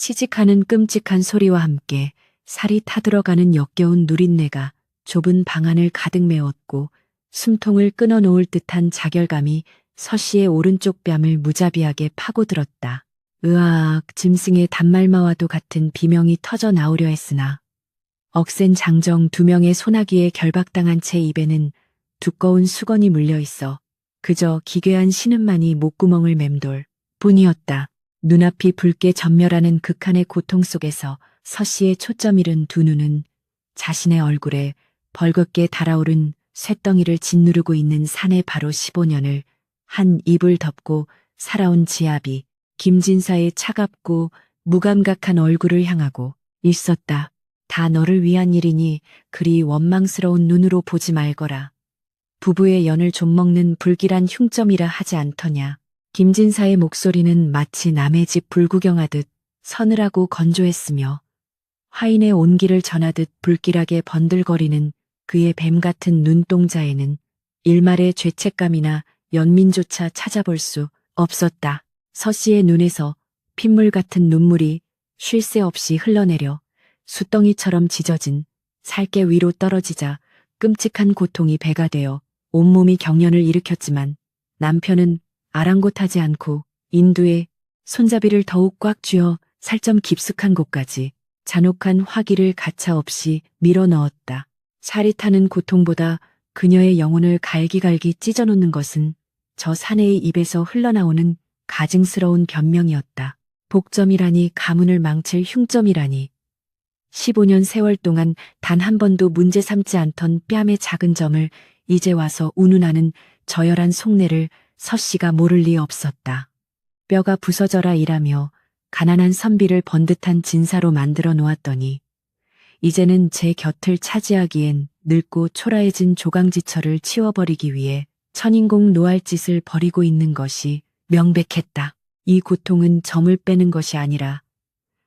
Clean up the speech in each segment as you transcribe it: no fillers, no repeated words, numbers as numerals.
치직하는 끔찍한 소리와 함께 살이 타들어가는 역겨운 누린내가 좁은 방 안을 가득 메웠고 숨통을 끊어놓을 듯한 자결감이 서씨의 오른쪽 뺨을 무자비하게 파고들었다. 으악, 짐승의 단말마와도 같은 비명이 터져 나오려 했으나 억센 장정 2명의 소나기에 결박당한 채 입에는 두꺼운 수건이 물려있어 그저 기괴한 신음만이 목구멍을 맴돌 뿐이었다. 눈앞이 붉게 전멸하는 극한의 고통 속에서 서씨의 초점 잃은 두 눈은 자신의 얼굴에 벌겋게 달아오른 쇳덩이를 짓누르고 있는 사내 바로 15년을 한 입을 덮고 살아온 지압이 김진사의 차갑고 무감각한 얼굴을 향하고 있었다. 다 너를 위한 일이니 그리 원망스러운 눈으로 보지 말거라. 부부의 연을 좀먹는 불길한 흉점이라 하지 않더냐. 김진사의 목소리는 마치 남의 집 불구경하듯 서늘하고 건조했으며 화인의 온기를 전하듯 불길하게 번들거리는 그의 뱀 같은 눈동자에는 일말의 죄책감이나 연민조차 찾아볼 수 없었다. 서씨의 눈에서 핏물 같은 눈물이 쉴 새 없이 흘러내려 숫덩이처럼 짖어진 살개 위로 떨어지자 끔찍한 고통이 배가 되어 온몸이 경련을 일으켰지만 남편은 아랑곳하지 않고 인두에 손잡이를 더욱 꽉 쥐어 살점 깊숙한 곳까지 잔혹한 화기를 가차없이 밀어넣었다. 살이 타는 고통보다 그녀의 영혼을 갈기갈기 찢어놓는 것은 저 사내의 입에서 흘러나오는 가증스러운 변명이었다. 복점이라니, 가문을 망칠 흉점이라니. 15년 세월 동안 단 한 번도 문제 삼지 않던 뺨의 작은 점을 이제 와서 운운하는 저열한 속내를 서씨가 모를 리 없었다. 뼈가 부서져라 일하며 가난한 선비를 번듯한 진사로 만들어 놓았더니 이제는 제 곁을 차지하기엔 늙고 초라해진 조강지처를 치워버리기 위해 천인공 노할짓을 벌이고 있는 것이 명백했다. 이 고통은 점을 빼는 것이 아니라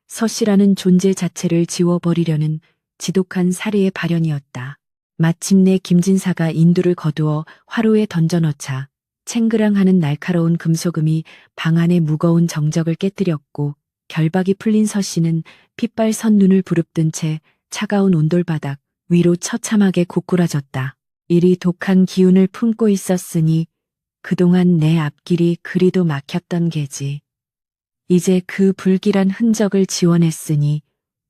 서씨라는 존재 자체를 지워버리려는 지독한 살해의 발현이었다. 마침내 김진사가 인두를 거두어 화로에 던져넣자 챙그랑하는 날카로운 금소금이 방 안의 무거운 정적을 깨뜨렸고 결박이 풀린 서씨는 핏발 선 눈을 부릅뜬 채 차가운 온돌바닥 위로 처참하게 고꾸라졌다. 이리 독한 기운을 품고 있었으니 그동안 내 앞길이 그리도 막혔던 게지. 이제 그 불길한 흔적을 지워냈으니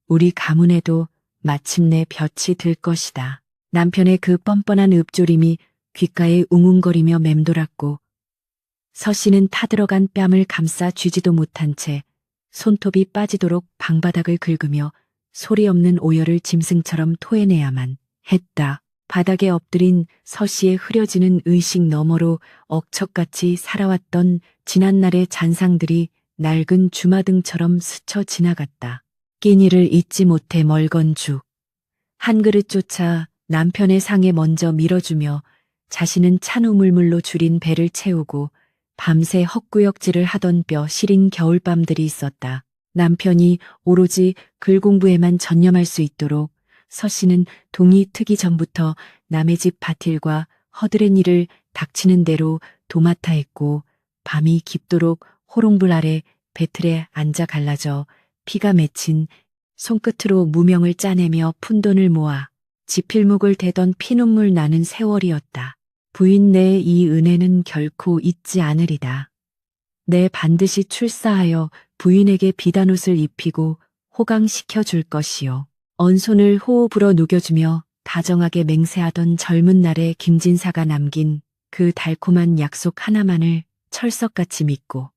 우리 가문에도 마침내 볕이 들 것이다. 남편의 그 뻔뻔한 읊조림이 귓가에 웅웅거리며 맴돌았고 서씨는 타들어간 뺨을 감싸 쥐지도 못한 채 손톱이 빠지도록 방바닥을 긁으며 소리 없는 오열을 짐승처럼 토해내야만 했다. 바닥에 엎드린 서씨의 흐려지는 의식 너머로 억척같이 살아왔던 지난날의 잔상들이 낡은 주마등처럼 스쳐 지나갔다. 끼니를 잊지 못해 멀건 죽 한 그릇조차 남편의 상에 먼저 밀어주며 자신은 찬 우물물로 줄인 배를 채우고 밤새 헛구역질을 하던 뼈 시린 겨울밤들이 있었다. 남편이 오로지 글 공부에만 전념할 수 있도록 서씨는 동이 트기 전부터 남의 집 밭일과 허드렛 일을 닥치는 대로 도맡아 했고 밤이 깊도록 호롱불 아래 배틀에 앉아 갈라져 피가 맺힌 손끝으로 무명을 짜내며 푼돈을 모아 지필묵을 대던 피눈물 나는 세월이었다. 부인 내 이 은혜는 결코 잊지 않으리다. 내 반드시 출사하여 부인에게 비단옷을 입히고 호강시켜 줄 것이요. 언손을 호흡으로 녹여주며 다정하게 맹세하던 젊은 날의 김진사가 남긴 그 달콤한 약속 하나만을 철석같이 믿고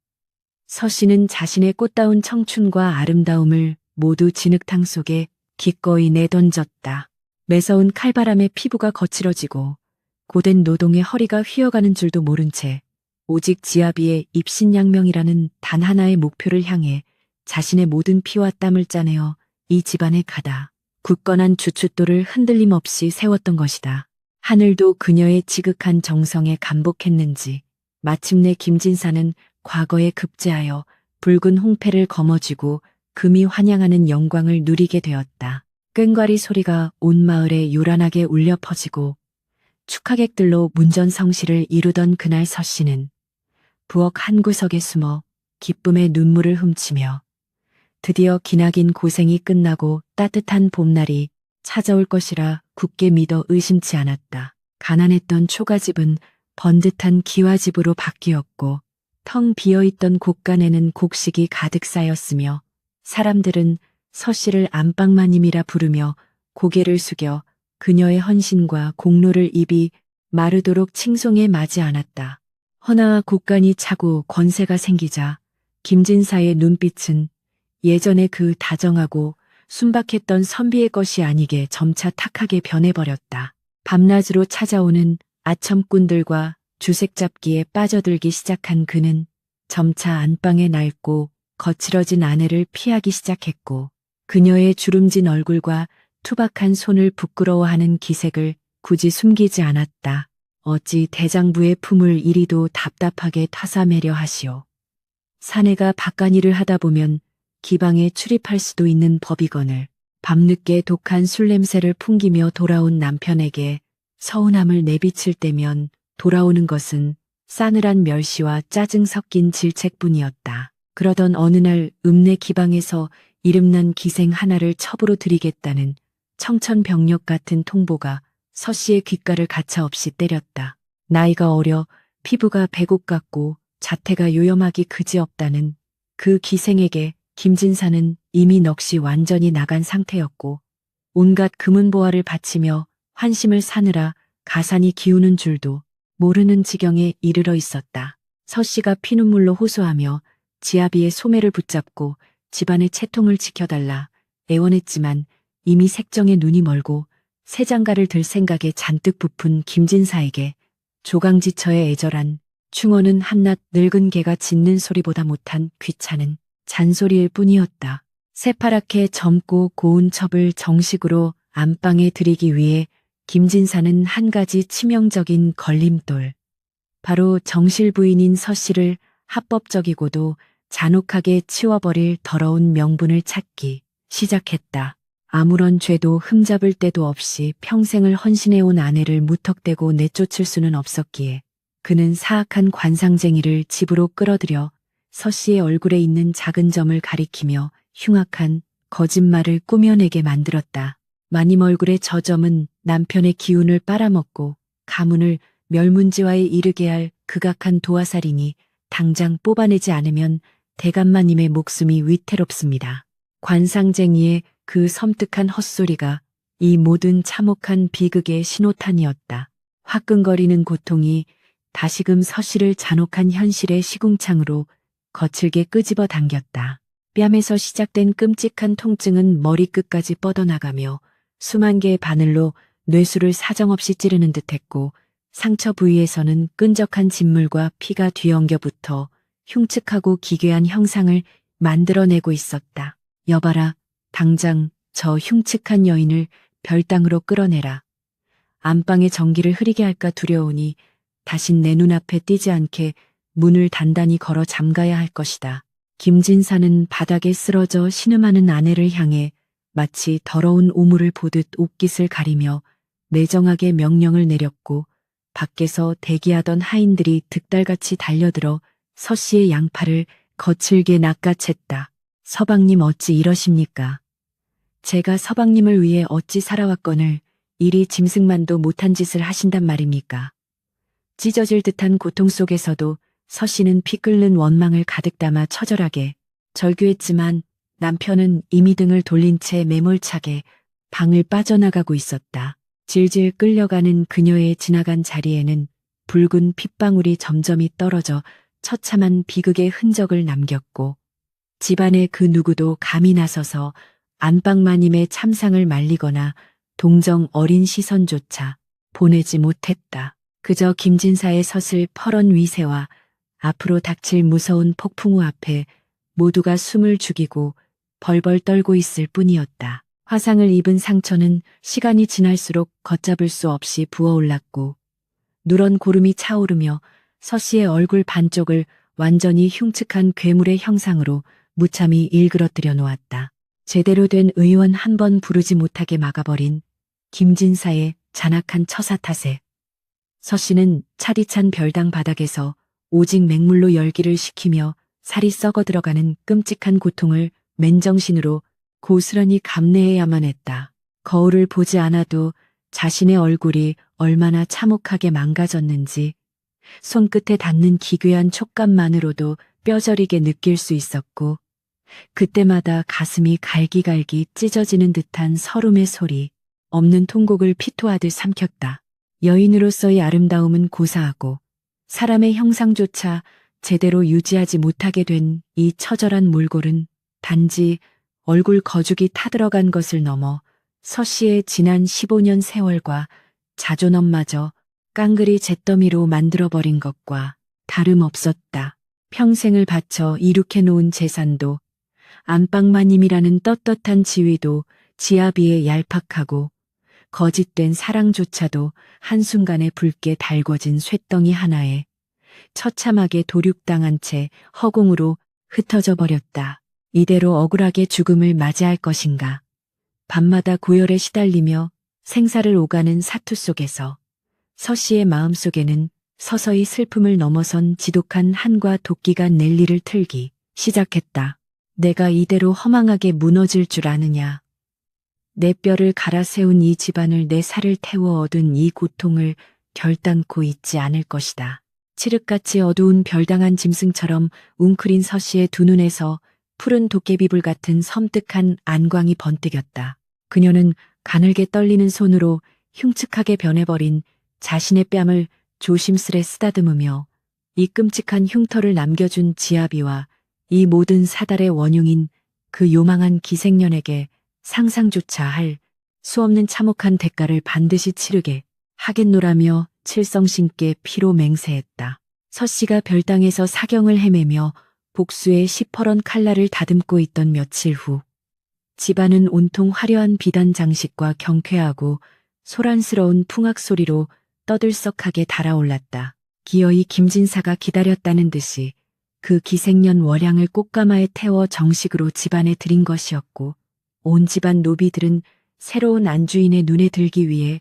서씨는 자신의 꽃다운 청춘과 아름다움을 모두 진흙탕 속에 기꺼이 내던졌다. 매서운 칼바람에 피부가 거칠어지고 고된 노동에 허리가 휘어가는 줄도 모른 채 오직 지아비의 입신양명이라는 단 하나의 목표를 향해 자신의 모든 피와 땀을 짜내어 이 집안에 가다 굳건한 주춧돌을 흔들림 없이 세웠던 것이다. 하늘도 그녀의 지극한 정성에 감복했는지 마침내 김진사는 과거에 급제하여 붉은 홍패를 거머쥐고 금이 환영하는 영광을 누리게 되었다. 꽹과리 소리가 온 마을에 요란하게 울려 퍼지고 축하객들로 문전성시를 이루던 그날 서씨는 부엌 한 구석에 숨어 기쁨의 눈물을 훔치며 드디어 기나긴 고생이 끝나고 따뜻한 봄날이 찾아올 것이라 굳게 믿어 의심치 않았다. 가난했던 초가집은 번듯한 기와집으로 바뀌었고 텅 비어있던 곳간에는 곡식이 가득 쌓였으며 사람들은 서씨를 안방마님이라 부르며 고개를 숙여 그녀의 헌신과 공로를 입이 마르도록 칭송에 마지 않았다. 허나 곳간이 차고 권세가 생기자 김진사의 눈빛은 예전에 그 다정하고 순박했던 선비의 것이 아니게 점차 탁하게 변해버렸다. 밤낮으로 찾아오는 아첨꾼들과 주색잡기에 빠져들기 시작한 그는 점차 안방에 낡고 거칠어진 아내를 피하기 시작했고 그녀의 주름진 얼굴과 투박한 손을 부끄러워하는 기색을 굳이 숨기지 않았다. 어찌 대장부의 품을 이리도 답답하게 타사매려 하시오. 사내가 바깥일을 하다 보면 기방에 출입할 수도 있는 법이거늘 밤늦게 독한 술 냄새를 풍기며 돌아온 남편에게 서운함을 내비칠 때면 돌아오는 것은 싸늘한 멸시와 짜증 섞인 질책뿐이었다. 그러던 어느 날 읍내 기방에서 이름난 기생 하나를 첩으로 들이겠다는 청천벽력 같은 통보가 서씨의 귓가를 가차없이 때렸다. 나이가 어려 피부가 백옥 같고 자태가 요염하기 그지없다는 그 기생에게 김진사는 이미 넋이 완전히 나간 상태였고 온갖 금은보화를 바치며 환심을 사느라 가산이 기우는 줄도 모르는 지경에 이르러 있었다. 서씨가 피눈물로 호소하며 지아비의 소매를 붙잡고 집안의 채통을 지켜달라 애원했지만 이미 색정에 눈이 멀고 새 장가를 들 생각에 잔뜩 부푼 김진사에게 조강지처의 애절한 충언은 한낱 늙은 개가 짖는 소리보다 못한 귀찮은 잔소리일 뿐이었다. 새파랗게 젊고 고운 첩을 정식으로 안방에 들이기 위해 김진사는 한 가지 치명적인 걸림돌, 바로 정실 부인인 서씨를 합법적이고도 잔혹하게 치워버릴 더러운 명분을 찾기 시작했다. 아무런 죄도 흠잡을 데도 없이 평생을 헌신해온 아내를 무턱대고 내쫓을 수는 없었기에 그는 사악한 관상쟁이를 집으로 끌어들여 서씨의 얼굴에 있는 작은 점을 가리키며 흉악한 거짓말을 꾸며내게 만들었다. 마님 얼굴의 저 점은 남편의 기운을 빨아먹고 가문을 멸문지화에 이르게 할 극악한 도화살이니 당장 뽑아내지 않으면 대감마님의 목숨이 위태롭습니다. 관상쟁이의 그 섬뜩한 헛소리가 이 모든 참혹한 비극의 신호탄이었다. 화끈거리는 고통이 다시금 서씨를 잔혹한 현실의 시궁창으로 거칠게 끄집어 당겼다. 뺨에서 시작된 끔찍한 통증은 머리끝까지 뻗어나가며 수만 개의 바늘로 뇌수를 사정없이 찌르는 듯했고 상처 부위에서는 끈적한 진물과 피가 뒤엉겨 붙어 흉측하고 기괴한 형상을 만들어내고 있었다. 여봐라, 당장 저 흉측한 여인을 별당으로 끌어내라. 안방의 전기를 흐리게 할까 두려우니 다신 내 눈앞에 띄지 않게 문을 단단히 걸어 잠가야 할 것이다. 김진사는 바닥에 쓰러져 신음하는 아내를 향해 마치 더러운 오물을 보듯 옷깃을 가리며 매정하게 명령을 내렸고 밖에서 대기하던 하인들이 득달같이 달려들어 서씨의 양팔을 거칠게 낚아챘다. 서방님 어찌 이러십니까? 제가 서방님을 위해 어찌 살아왔거늘 이리 짐승만도 못한 짓을 하신단 말입니까? 찢어질 듯한 고통 속에서도 서씨는 피 끓는 원망을 가득 담아 처절하게 절규했지만 남편은 이미 등을 돌린 채 매몰차게 방을 빠져나가고 있었다. 질질 끌려가는 그녀의 지나간 자리에는 붉은 핏방울이 점점이 떨어져 처참한 비극의 흔적을 남겼고 집안의 그 누구도 감히 나서서 안방마님의 참상을 말리거나 동정 어린 시선조차 보내지 못했다. 그저 김진사의 서슬 펄언 위세와 앞으로 닥칠 무서운 폭풍우 앞에 모두가 숨을 죽이고 벌벌 떨고 있을 뿐이었다. 화상을 입은 상처는 시간이 지날수록 걷잡을 수 없이 부어올랐고 누런 고름이 차오르며 서씨의 얼굴 반쪽을 완전히 흉측한 괴물의 형상으로 무참히 일그러뜨려 놓았다. 제대로 된 의원 한 번 부르지 못하게 막아버린 김진사의 잔악한 처사 탓에 서씨는 차디찬 별당 바닥에서 오직 맹물로 열기를 식히며 살이 썩어 들어가는 끔찍한 고통을 맨정신으로 고스란히 감내해야만 했다. 거울을 보지 않아도 자신의 얼굴이 얼마나 참혹하게 망가졌는지 손끝에 닿는 기괴한 촉감만으로도 뼈저리게 느낄 수 있었고, 그때마다 가슴이 갈기갈기 찢어지는 듯한 서름의 소리, 없는 통곡을 피토하듯 삼켰다. 여인으로서의 아름다움은 고사하고 사람의 형상조차 제대로 유지하지 못하게 된 이 처절한 몰골은 단지 얼굴 거죽이 타들어간 것을 넘어 서씨의 지난 15년 세월과 자존엄마저 깡그리 잿더미로 만들어버린 것과 다름없었다. 평생을 바쳐 이룩해 놓은 재산도 안방마님이라는 떳떳한 지위도 지아비의 얄팍하고 거짓된 사랑조차도 한순간에 붉게 달궈진 쇳덩이 하나에 처참하게 도륙당한 채 허공으로 흩어져 버렸다. 이대로 억울하게 죽음을 맞이할 것인가. 밤마다 고열에 시달리며 생사를 오가는 사투 속에서 서씨의 마음속에는 서서히 슬픔을 넘어선 지독한 한과 도끼가 넬리를 틀기 시작했다. 내가 이대로 허망하게 무너질 줄 아느냐. 내 뼈를 갈아 세운 이 집안을 내 살을 태워 얻은 이 고통을 결단코 잊지 않을 것이다. 칠흑같이 어두운 별당한 짐승처럼 웅크린 서씨의 두 눈에서 푸른 도깨비불 같은 섬뜩한 안광이 번뜩였다. 그녀는 가늘게 떨리는 손으로 흉측하게 변해버린 자신의 뺨을 조심스레 쓰다듬으며 이 끔찍한 흉터를 남겨준 지아비와 이 모든 사달의 원흉인 그 요망한 기생년에게 상상조차 할 수 없는 참혹한 대가를 반드시 치르게 하겠노라며 칠성신께 피로 맹세했다. 서씨가 별당에서 사경을 헤매며 복수의 시퍼런 칼날을 다듬고 있던 며칠 후 집안은 온통 화려한 비단 장식과 경쾌하고 소란스러운 풍악 소리로 떠들썩하게 달아올랐다. 기어이 김진사가 기다렸다는 듯이 그 기생년 월양을 꽃가마에 태워 정식으로 집안에 들인 것이었고, 온 집안 노비들은 새로운 안주인의 눈에 들기 위해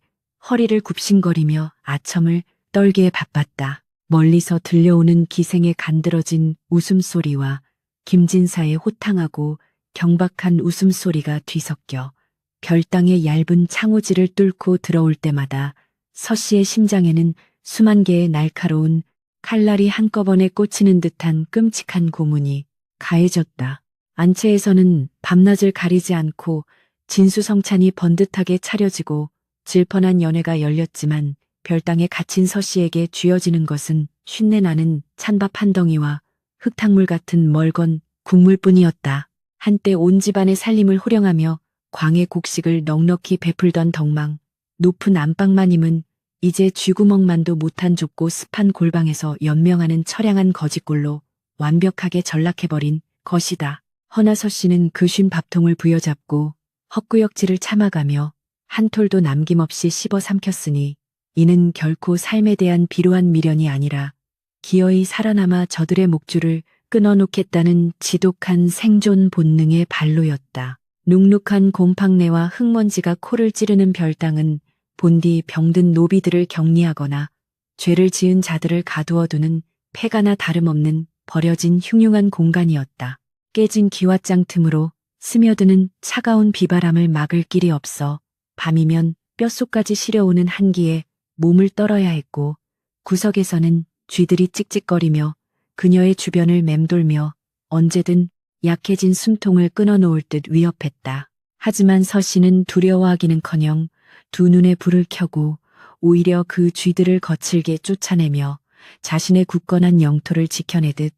허리를 굽신거리며 아첨을 떨기에 바빴다. 멀리서 들려오는 기생의 간드러진 웃음소리와 김진사의 호탕하고 경박한 웃음소리가 뒤섞여 별당의 얇은 창호지를 뚫고 들어올 때마다 서씨의 심장에는 수만 개의 날카로운 칼날이 한꺼번에 꽂히는 듯한 끔찍한 고문이 가해졌다. 안채에서는 밤낮을 가리지 않고 진수성찬이 번듯하게 차려지고 질펀한 연회가 열렸지만 별당에 갇힌 서씨에게 쥐어지는 것은 쉰내나는 찬밥 한 덩이와 흙탕물 같은 멀건 국물뿐이었다. 한때 온 집안의 살림을 호령하며 광의 곡식을 넉넉히 베풀던 덕망, 높은 안방마님은 이제 쥐구멍만도 못한 좁고 습한 골방에서 연명하는 처량한 거짓골로 완벽하게 전락해버린 것이다. 허나 서씨는 그 쉰 밥통을 부여잡고 헛구역질을 참아가며 한 톨도 남김없이 씹어 삼켰으니 이는 결코 삶에 대한 비루한 미련이 아니라 기어이 살아남아 저들의 목줄을 끊어놓겠다는 지독한 생존 본능의 발로였다. 눅눅한 곰팡내와 흙먼지가 코를 찌르는 별당은 본디 병든 노비들을 격리하거나 죄를 지은 자들을 가두어두는 폐가나 다름없는 버려진 흉흉한 공간이었다. 깨진 기왓장 틈으로 스며드는 차가운 비바람을 막을 길이 없어 밤이면 뼛속까지 시려오는 한기에 몸을 떨어야 했고, 구석에서는 쥐들이 찍찍거리며 그녀의 주변을 맴돌며 언제든 약해진 숨통을 끊어놓을 듯 위협했다. 하지만 서씨는 두려워하기는커녕 두 눈에 불을 켜고 오히려 그 쥐들을 거칠게 쫓아내며 자신의 굳건한 영토를 지켜내듯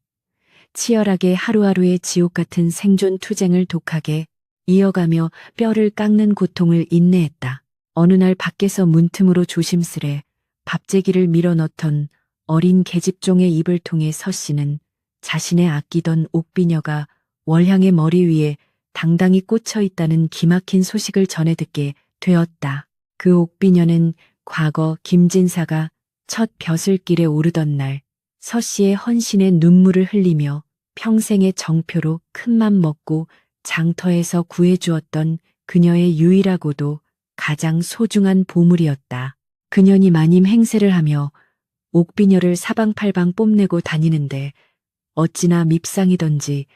치열하게 하루하루의 지옥 같은 생존 투쟁을 독하게 이어가며 뼈를 깎는 고통을 인내했다. 어느 날 밖에서 문틈으로 조심스레 밥재기를 밀어넣던 어린 계집종의 입을 통해 서씨는 자신의 아끼던 옥비녀가 월향의 머리 위에 당당히 꽂혀 있다는 기막힌 소식을 전해 듣게 되었다. 그 옥비녀는 과거 김진사가 첫 벼슬길에 오르던 날 서씨의 헌신에 눈물을 흘리며 평생의 정표로 큰맘 먹고 장터에서 구해주었던 그녀의 유일하고도 가장 소중한 보물이었다. 그년이 마님 행세를 하며 옥비녀를 사방팔방 뽐내고 다니는데 어찌나 밉상이던지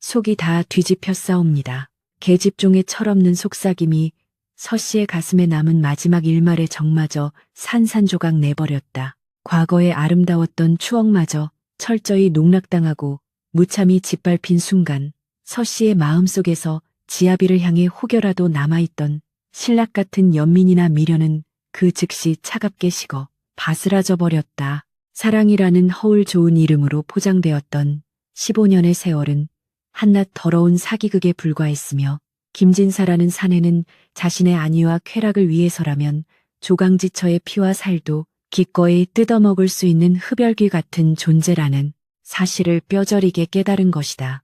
속이 다 뒤집혀 싸웁니다. 계집종의 철없는 속삭임이 서씨의 가슴에 남은 마지막 일말의 정마저 산산조각 내버렸다. 과거의 아름다웠던 추억마저 철저히 농락당하고 무참히 짓밟힌 순간 서씨의 마음속에서 지아비를 향해 혹여라도 남아있던 신락 같은 연민이나 미련은 그 즉시 차갑게 식어 바스라져 버렸다. 사랑이라는 허울 좋은 이름으로 포장되었던 15년의 세월은 한낱 더러운 사기극에 불과했으며 김진사라는 사내는 자신의 안위와 쾌락을 위해서라면 조강지처의 피와 살도 기꺼이 뜯어먹을 수 있는 흡혈귀 같은 존재라는 사실을 뼈저리게 깨달은 것이다.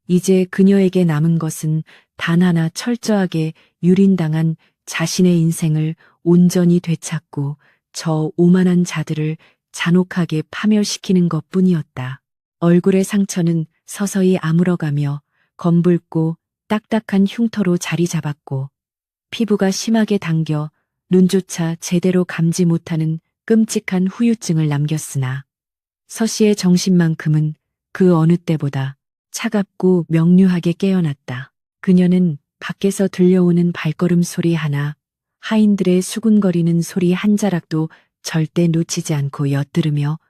이제 그녀에게 남은 것은 단 하나 철저하게 유린당한 자신의 인생을 온전히 되찾고 저 오만한 자들을 잔혹하게 파멸시키는 것뿐이었다. 얼굴의 상처는 서서히 아물어가며 검붉고 딱딱한 흉터로 자리 잡았고 피부가 심하게 당겨 눈조차 제대로 감지 못하는 끔찍한 후유증을 남겼으나 서씨의 정신만큼은 그 어느 때보다 차갑고 명료하게 깨어났다. 그녀는 밖에서 들려오는 발걸음 소리 하나, 하인들의 수군거리는 소리 한 자락도 절대 놓치지 않고 엿들으며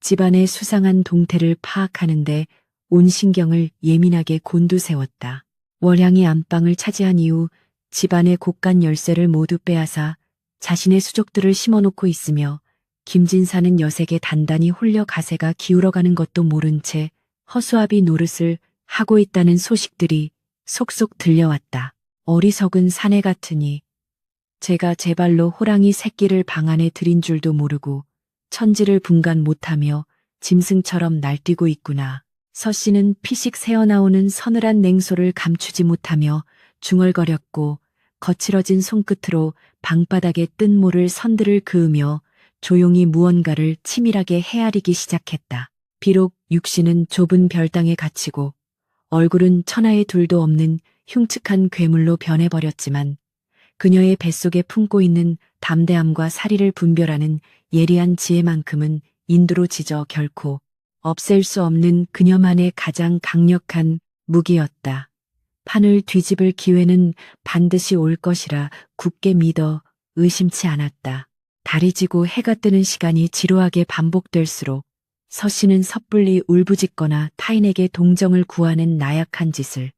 집안의 수상한 동태를 파악하는데 온 신경을 예민하게 곤두세웠다. 월향이 안방을 차지한 이후 집안의 곳간 열쇠를 모두 빼앗아 자신의 수족들을 심어놓고 있으며 김진사는 여색에 단단히 홀려 가세가 기울어가는 것도 모른 채 허수아비 노릇을 하고 있다는 소식들이 속속 들려왔다. 어리석은 사내 같으니 제가 제 발로 호랑이 새끼를 방 안에 들인 줄도 모르고 천지를 분간 못하며 짐승처럼 날뛰고 있구나. 서씨는 피식 새어나오는 서늘한 냉소를 감추지 못하며 중얼거렸고 거칠어진 손끝으로 방바닥에 뜬 모를 선들을 그으며 조용히 무언가를 치밀하게 헤아리기 시작했다. 비록 육신은 좁은 별당에 갇히고 얼굴은 천하의 둘도 없는 흉측한 괴물로 변해버렸지만 그녀의 뱃속에 품고 있는 담대함과 사리를 분별하는 예리한 지혜만큼은 인두로 지져 결코 없앨 수 없는 그녀만의 가장 강력한 무기였다. 판을 뒤집을 기회는 반드시 올 것이라 굳게 믿어 의심치 않았다. 달이 지고 해가 뜨는 시간이 지루하게 반복될수록 서씨는 섣불리 울부짖거나 타인에게 동정을 구하는 나약한 짓을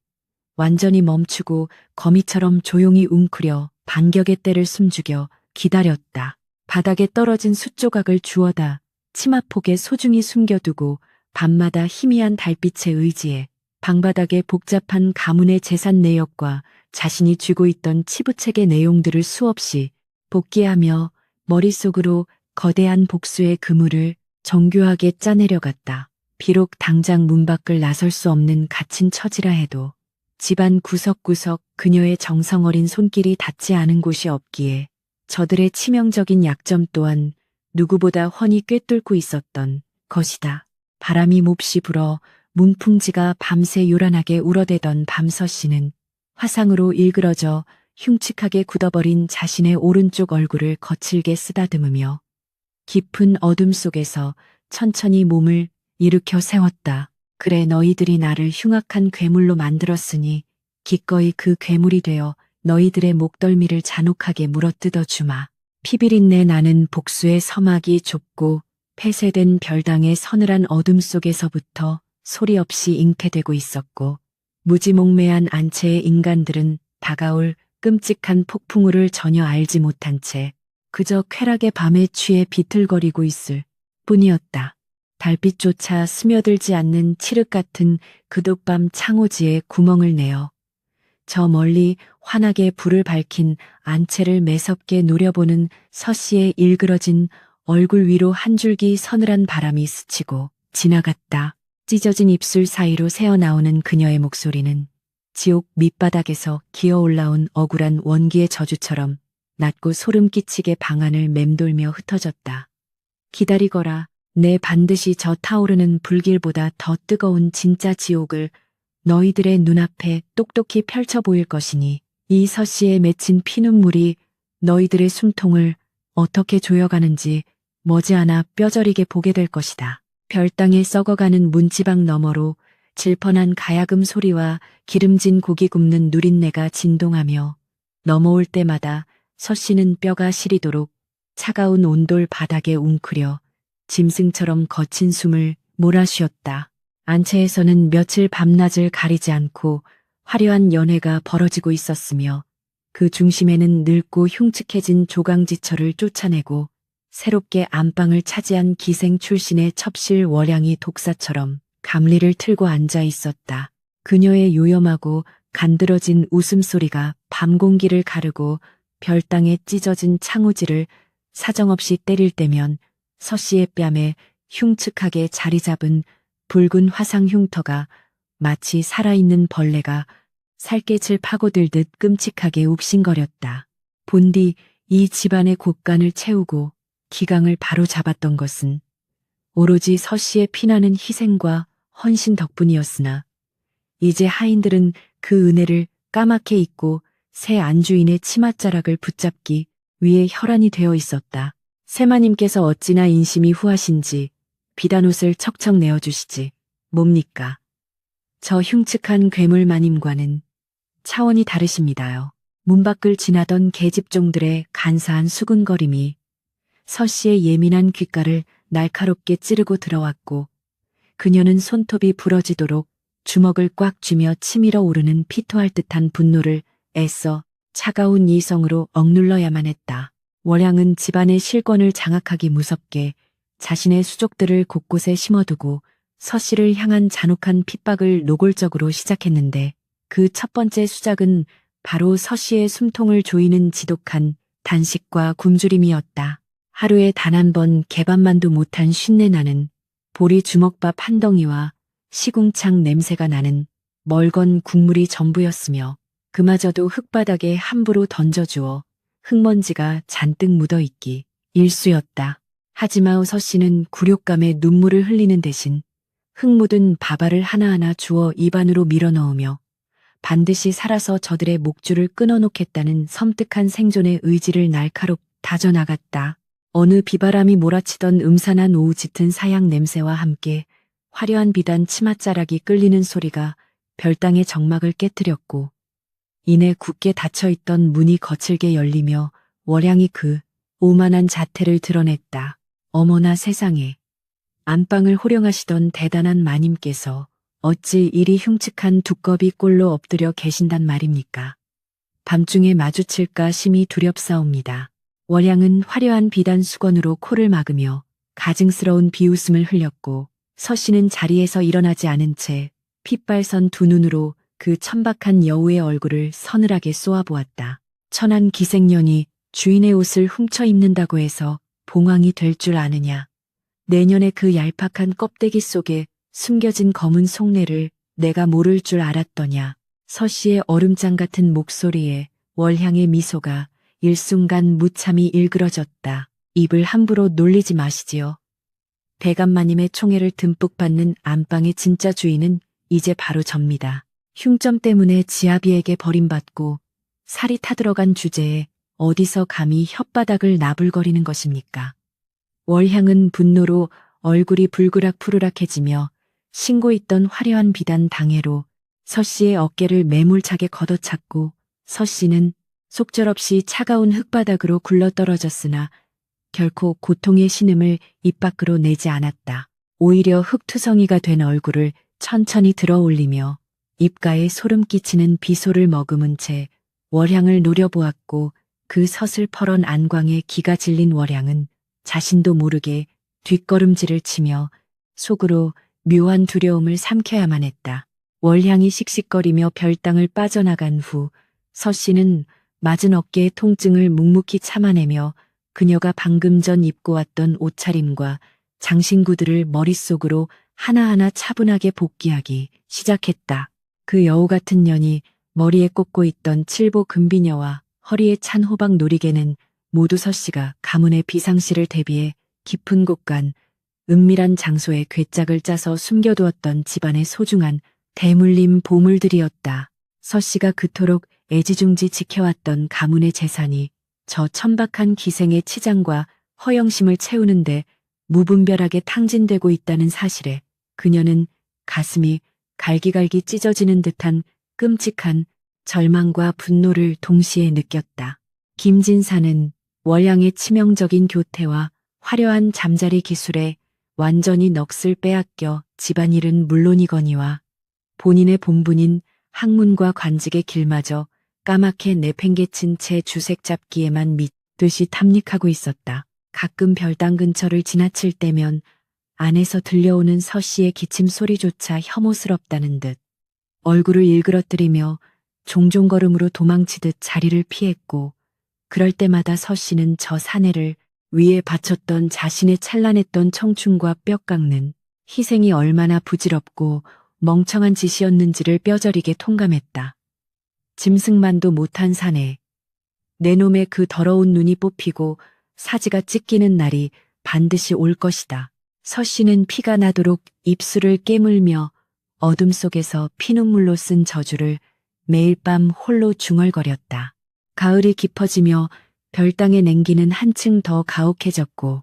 완전히 멈추고 거미처럼 조용히 웅크려 반격의 때를 숨죽여 기다렸다. 바닥에 떨어진 숫조각을 주워다 치마폭에 소중히 숨겨두고 밤마다 희미한 달빛에 의지해 방바닥에 복잡한 가문의 재산 내역과 자신이 쥐고 있던 치부책의 내용들을 수없이 복기하며 머릿속으로 거대한 복수의 그물을 정교하게 짜내려갔다. 비록 당장 문 밖을 나설 수 없는 갇힌 처지라 해도 집안 구석구석 그녀의 정성 어린 손길이 닿지 않은 곳이 없기에 저들의 치명적인 약점 또한 누구보다 훤히 꿰뚫고 있었던 것이다. 바람이 몹시 불어 문풍지가 밤새 요란하게 울어대던 밤 서씨는 화상으로 일그러져 흉측하게 굳어버린 자신의 오른쪽 얼굴을 거칠게 쓰다듬으며 깊은 어둠 속에서 천천히 몸을 일으켜 세웠다. 그래 너희들이 나를 흉악한 괴물로 만들었으니 기꺼이 그 괴물이 되어 너희들의 목덜미를 잔혹하게 물어뜯어 주마. 피비린내 나는 복수의 서막이 좁고 폐쇄된 별당의 서늘한 어둠 속에서부터 소리 없이 잉태되고 있었고 무지몽매한 안채의 인간들은 다가올 끔찍한 폭풍우를 전혀 알지 못한 채 그저 쾌락의 밤에 취해 비틀거리고 있을 뿐이었다. 달빛조차 스며들지 않는 칠흑 같은 그독밤 창호지에 구멍을 내어 저 멀리 환하게 불을 밝힌 안채를 매섭게 노려보는 서씨의 일그러진 얼굴 위로 한 줄기 서늘한 바람이 스치고 지나갔다. 찢어진 입술 사이로 새어나오는 그녀의 목소리는 지옥 밑바닥에서 기어올라온 억울한 원기의 저주처럼 낮고 소름 끼치게 방안을 맴돌며 흩어졌다. 기다리거라. 내 반드시 저 타오르는 불길보다 더 뜨거운 진짜 지옥을 너희들의 눈앞에 똑똑히 펼쳐 보일 것이니 이 서씨에 맺힌 피눈물이 너희들의 숨통을 어떻게 조여가는지 머지않아 뼈저리게 보게 될 것이다. 별땅에 썩어가는 문지방 너머로 질펀한 가야금 소리와 기름진 고기 굽는 누린내가 진동하며 넘어올 때마다 서씨는 뼈가 시리도록 차가운 온돌 바닥에 웅크려 짐승처럼 거친 숨을 몰아쉬었다. 안채에서는 며칠 밤낮을 가리지 않고 화려한 연회가 벌어지고 있었으며 그 중심에는 늙고 흉측해진 조강지처를 쫓아내고 새롭게 안방을 차지한 기생 출신의 첩실 월양이 독사처럼 감리를 틀고 앉아 있었다. 그녀의 요염하고 간드러진 웃음소리가 밤 공기를 가르고 별땅에 찢어진 창호지를 사정없이 때릴 때면 서씨의 뺨에 흉측하게 자리 잡은 붉은 화상 흉터가 마치 살아있는 벌레가 살갗을 파고들듯 끔찍하게 욱신거렸다. 본디 이 집안의 곳간을 채우고 기강을 바로 잡았던 것은 오로지 서씨의 피나는 희생과 헌신 덕분이었으나 이제 하인들은 그 은혜를 까맣게 잊고 새 안주인의 치맛자락을 붙잡기 위해 혈안이 되어 있었다. 세마님께서 어찌나 인심이 후하신지 비단옷을 척척 내어주시지. 뭡니까? 저 흉측한 괴물 마님과는 차원이 다르십니다요. 문 밖을 지나던 계집종들의 간사한 수근거림이 서씨의 예민한 귓가를 날카롭게 찌르고 들어왔고 그녀는 손톱이 부러지도록 주먹을 꽉 쥐며 치밀어 오르는 피토할 듯한 분노를 애써 차가운 이성으로 억눌러야만 했다. 월양은 집안의 실권을 장악하기 무섭게 자신의 수족들을 곳곳에 심어두고 서씨를 향한 잔혹한 핍박을 노골적으로 시작했는데 그 첫 번째 수작은 바로 서씨의 숨통을 조이는 지독한 단식과 굶주림이었다. 하루에 단 한 번 개밥만도 못한 쉰내 나는 보리 주먹밥 한 덩이와 시궁창 냄새가 나는 멀건 국물이 전부였으며 그마저도 흙바닥에 함부로 던져주어 흙먼지가 잔뜩 묻어있기 일쑤였다. 하지만 서씨는 굴욕감에 눈물을 흘리는 대신 흙 묻은 밥알을 하나하나 주워 입안으로 밀어넣으며 반드시 살아서 저들의 목줄을 끊어놓겠다는 섬뜩한 생존의 의지를 날카롭 다져나갔다. 어느 비바람이 몰아치던 음산한 오후 짙은 사양 냄새와 함께 화려한 비단 치맛자락이 끌리는 소리가 별땅의 정막을 깨뜨렸고 이내 굳게 닫혀있던 문이 거칠게 열리며 월양이 그 오만한 자태를 드러냈다. 어머나 세상에. 안방을 호령하시던 대단한 마님께서 어찌 이리 흉측한 두꺼비 꼴로 엎드려 계신단 말입니까? 밤중에 마주칠까 심히 두렵사옵니다. 월양은 화려한 비단 수건으로 코를 막으며 가증스러운 비웃음을 흘렸고 서씨는 자리에서 일어나지 않은 채 핏발선 두 눈으로 그 천박한 여우의 얼굴을 서늘하게 쏘아보았다. 천한 기생년이 주인의 옷을 훔쳐 입는다고 해서 봉황이 될 줄 아느냐. 내년에 그 얄팍한 껍데기 속에 숨겨진 검은 속내를 내가 모를 줄 알았더냐. 서씨의 얼음장 같은 목소리에 월향의 미소가 일순간 무참히 일그러졌다. 입을 함부로 놀리지 마시지요. 대감마님의 총애를 듬뿍 받는 안방의 진짜 주인은 이제 바로 접니다. 흉점 때문에 지아비에게 버림받고 살이 타들어간 주제에 어디서 감히 혓바닥을 나불거리는 것입니까? 월향은 분노로 얼굴이 불그락 푸르락해지며 신고 있던 화려한 비단 당해로 서씨의 어깨를 매몰차게 걷어찼고 서씨는 속절없이 차가운 흙바닥으로 굴러떨어졌으나 결코 고통의 신음을 입 밖으로 내지 않았다. 오히려 흙투성이가 된 얼굴을 천천히 들어올리며 입가에 소름 끼치는 비소를 머금은 채 월향을 노려보았고 그 서슬퍼런 안광에 기가 질린 월향은 자신도 모르게 뒷걸음질을 치며 속으로 묘한 두려움을 삼켜야만 했다. 월향이 씩씩거리며 별땅을 빠져나간 후 서씨는 맞은 어깨의 통증을 묵묵히 참아내며 그녀가 방금 전 입고 왔던 옷차림과 장신구들을 머릿속으로 하나하나 차분하게 복귀하기 시작했다. 그 여우 같은 년이 머리에 꽂고 있던 칠보 금비녀와 허리에 찬 호박 놀이개는 모두 서씨가 가문의 비상시를 대비해 깊은 곳간 은밀한 장소에 괴짝을 짜서 숨겨두었던 집안의 소중한 대물림 보물들이었다. 서씨가 그토록 애지중지 지켜왔던 가문의 재산이 저 천박한 기생의 치장과 허영심을 채우는데 무분별하게 탕진되고 있다는 사실에 그녀는 가슴이 갈기갈기 찢어지는 듯한 끔찍한 절망과 분노를 동시에 느꼈다. 김진사는 월양의 치명적인 교태와 화려한 잠자리 기술에 완전히 넋을 빼앗겨 집안일은 물론이거니와 본인의 본분인 학문과 관직의 길마저 까맣게 내팽개친 채 주색 잡기에만 믿듯이 탐닉하고 있었다. 가끔 별당 근처를 지나칠 때면 안에서 들려오는 서씨의 기침 소리조차 혐오스럽다는 듯 얼굴을 일그러뜨리며 종종 걸음으로 도망치듯 자리를 피했고, 그럴 때마다 서씨는 저 사내를 위에 바쳤던 자신의 찬란했던 청춘과 뼈 깎는 희생이 얼마나 부질없고 멍청한 짓이었는지를 뼈저리게 통감했다. 짐승만도 못한 사내. 내 놈의 그 더러운 눈이 뽑히고 사지가 찢기는 날이 반드시 올 것이다. 서씨는 피가 나도록 입술을 깨물며 어둠 속에서 피눈물로 쓴 저주를 매일 밤 홀로 중얼거렸다. 가을이 깊어지며 별당의 냉기는 한층 더 가혹해졌고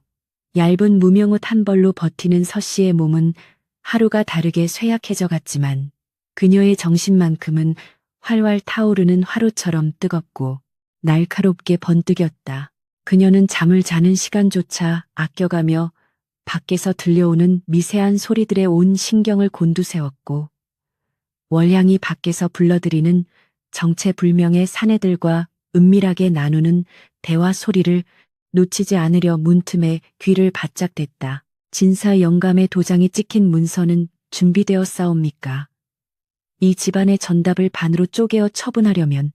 얇은 무명옷 한 벌로 버티는 서씨의 몸은 하루가 다르게 쇠약해져 갔지만 그녀의 정신만큼은 활활 타오르는 화로처럼 뜨겁고 날카롭게 번뜩였다. 그녀는 잠을 자는 시간조차 아껴가며 밖에서 들려오는 미세한 소리들에 온 신경을 곤두세웠고 월향이 밖에서 불러들이는 정체불명의 사내들과 은밀하게 나누는 대화 소리를 놓치지 않으려 문틈에 귀를 바짝 댔다. 진사 영감의 도장이 찍힌 문서는 준비되었사옵니까? 이 집안의 전답을 반으로 쪼개어 처분하려면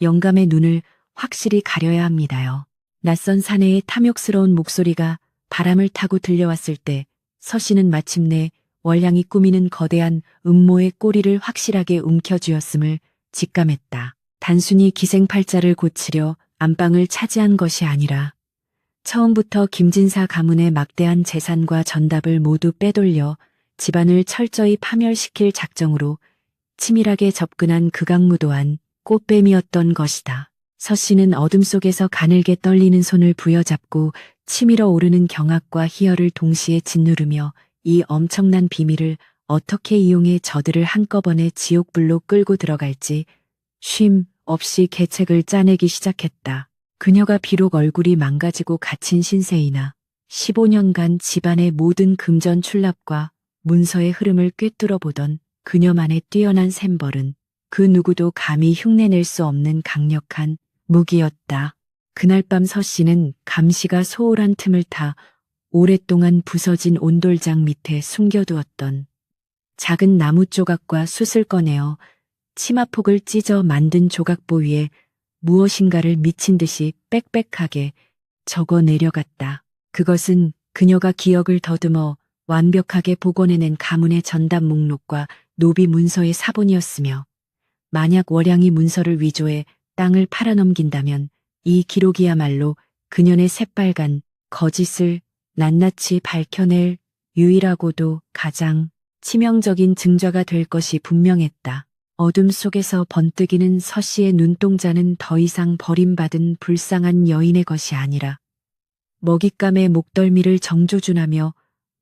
영감의 눈을 확실히 가려야 합니다요. 낯선 사내의 탐욕스러운 목소리가 바람을 타고 들려왔을 때 서씨는 마침내 월량이 꾸미는 거대한 음모의 꼬리를 확실하게 움켜쥐었음을 직감했다. 단순히 기생팔자를 고치려 안방을 차지한 것이 아니라 처음부터 김진사 가문의 막대한 재산과 전답을 모두 빼돌려 집안을 철저히 파멸시킬 작정으로 치밀하게 접근한 극악무도한 꽃뱀이었던 것이다. 서씨는 어둠 속에서 가늘게 떨리는 손을 부여잡고 치밀어 오르는 경악과 희열을 동시에 짓누르며 이 엄청난 비밀을 어떻게 이용해 저들을 한꺼번에 지옥불로 끌고 들어갈지 쉼 없이 계책을 짜내기 시작했다. 그녀가 비록 얼굴이 망가지고 갇힌 신세이나 15년간 집안의 모든 금전 출납과 문서의 흐름을 꿰뚫어 보던 그녀만의 뛰어난 샘벌은 그 누구도 감히 흉내낼 수 없는 강력한 무기였다. 그날 밤 서씨는 감시가 소홀한 틈을 타 오랫동안 부서진 온돌장 밑에 숨겨두었던 작은 나무 조각과 숯을 꺼내어 치마폭을 찢어 만든 조각보 위에 무엇인가를 미친 듯이 빽빽하게 적어 내려갔다. 그것은 그녀가 기억을 더듬어 완벽하게 복원해낸 가문의 전답 목록과 노비 문서의 사본이었으며 만약 월양이 문서를 위조해 땅을 팔아넘긴다면 이 기록이야말로 그녀의 새빨간 거짓을 낱낱이 밝혀낼 유일하고도 가장 치명적인 증거가 될 것이 분명했다. 어둠 속에서 번뜩이는 서씨의 눈동자는 더 이상 버림받은 불쌍한 여인의 것이 아니라 먹잇감의 목덜미를 정조준하며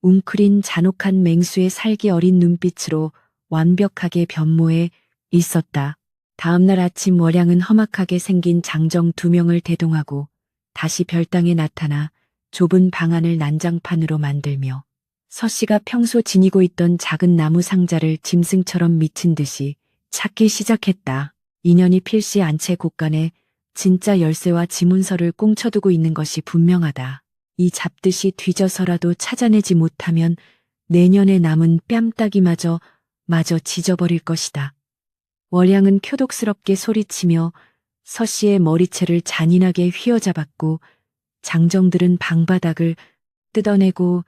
웅크린 잔혹한 맹수의 살기 어린 눈빛으로 완벽하게 변모해 있었다. 다음날 아침 월양은 험악하게 생긴 장정 2명을 대동하고 다시 별당에 나타나 좁은 방 안을 난장판으로 만들며 서씨가 평소 지니고 있던 작은 나무 상자를 짐승처럼 미친 듯이 찾기 시작했다. 인연이 필시 안채 곳간에 진짜 열쇠와 지문서를 꽁쳐두고 있는 것이 분명하다. 이 잡듯이 뒤져서라도 찾아내지 못하면 내년에 남은 뺨따기마저 마저 지져버릴 것이다. 월양은 표독스럽게 소리치며 서씨의 머리채를 잔인하게 휘어잡았고 장정들은 방바닥을 뜯어내고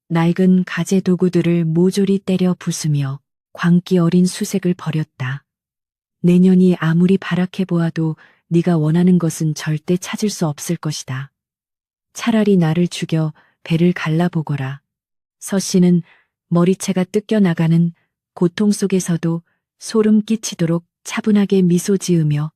낡은 가재 도구들을 모조리 때려 부수며 광기 어린 수색을 벌였다. 내년이 아무리 바라게 보아도 네가 원하는 것은 절대 찾을 수 없을 것이다. 차라리 나를 죽여 배를 갈라보거라. 서씨는 머리채가 뜯겨나가는 고통 속에서도 소름 끼치도록 차분하게 미소 지으며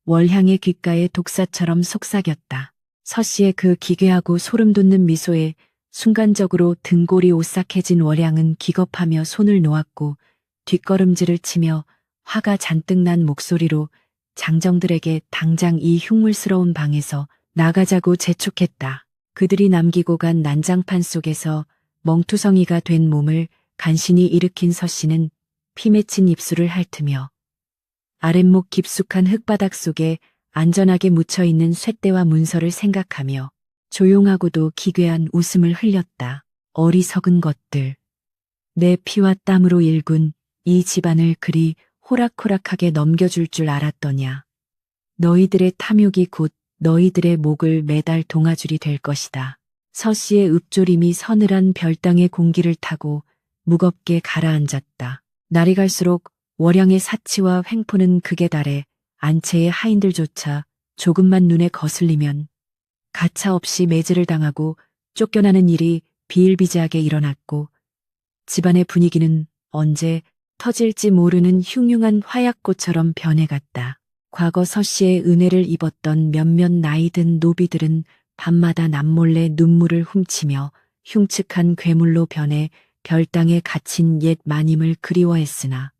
월향의 귓가에 독사처럼 속삭였다. 서씨의 그 기괴하고 소름 돋는 미소에 순간적으로 등골이 오싹해진 월향은 기겁하며 손을 놓았고 뒷걸음질을 치며 화가 잔뜩 난 목소리로 장정들에게 당장 이 흉물스러운 방에서 나가자고 재촉했다. 그들이 남기고 간 난장판 속에서 멍투성이가 된 몸을 간신히 일으킨 서씨는 피 맺힌 입술을 핥으며 아랫목 깊숙한 흙바닥 속에 안전하게 묻혀있는 쇳대와 문서를 생각하며 조용하고도 기괴한 웃음을 흘렸다. 어리석은 것들. 내 피와 땀으로 일군 이 집안을 그리 호락호락하게 넘겨줄 줄 알았더냐. 너희들의 탐욕이 곧 너희들의 목을 매달 동아줄이 될 것이다. 서씨의 읍조림이 서늘한 별땅의 공기를 타고 무겁게 가라앉았다. 날이 갈수록 월양의 사치와 횡포는 극에 달해 안채의 하인들조차 조금만 눈에 거슬리면 가차없이 매질을 당하고 쫓겨나는 일이 비일비재하게 일어났고 집안의 분위기는 언제 터질지 모르는 흉흉한 화약꽃처럼 변해갔다. 과거 서씨의 은혜를 입었던 몇몇 나이든 노비들은 밤마다 남몰래 눈물을 훔치며 흉측한 괴물로 변해 별땅에 갇힌 옛 마님을 그리워했으나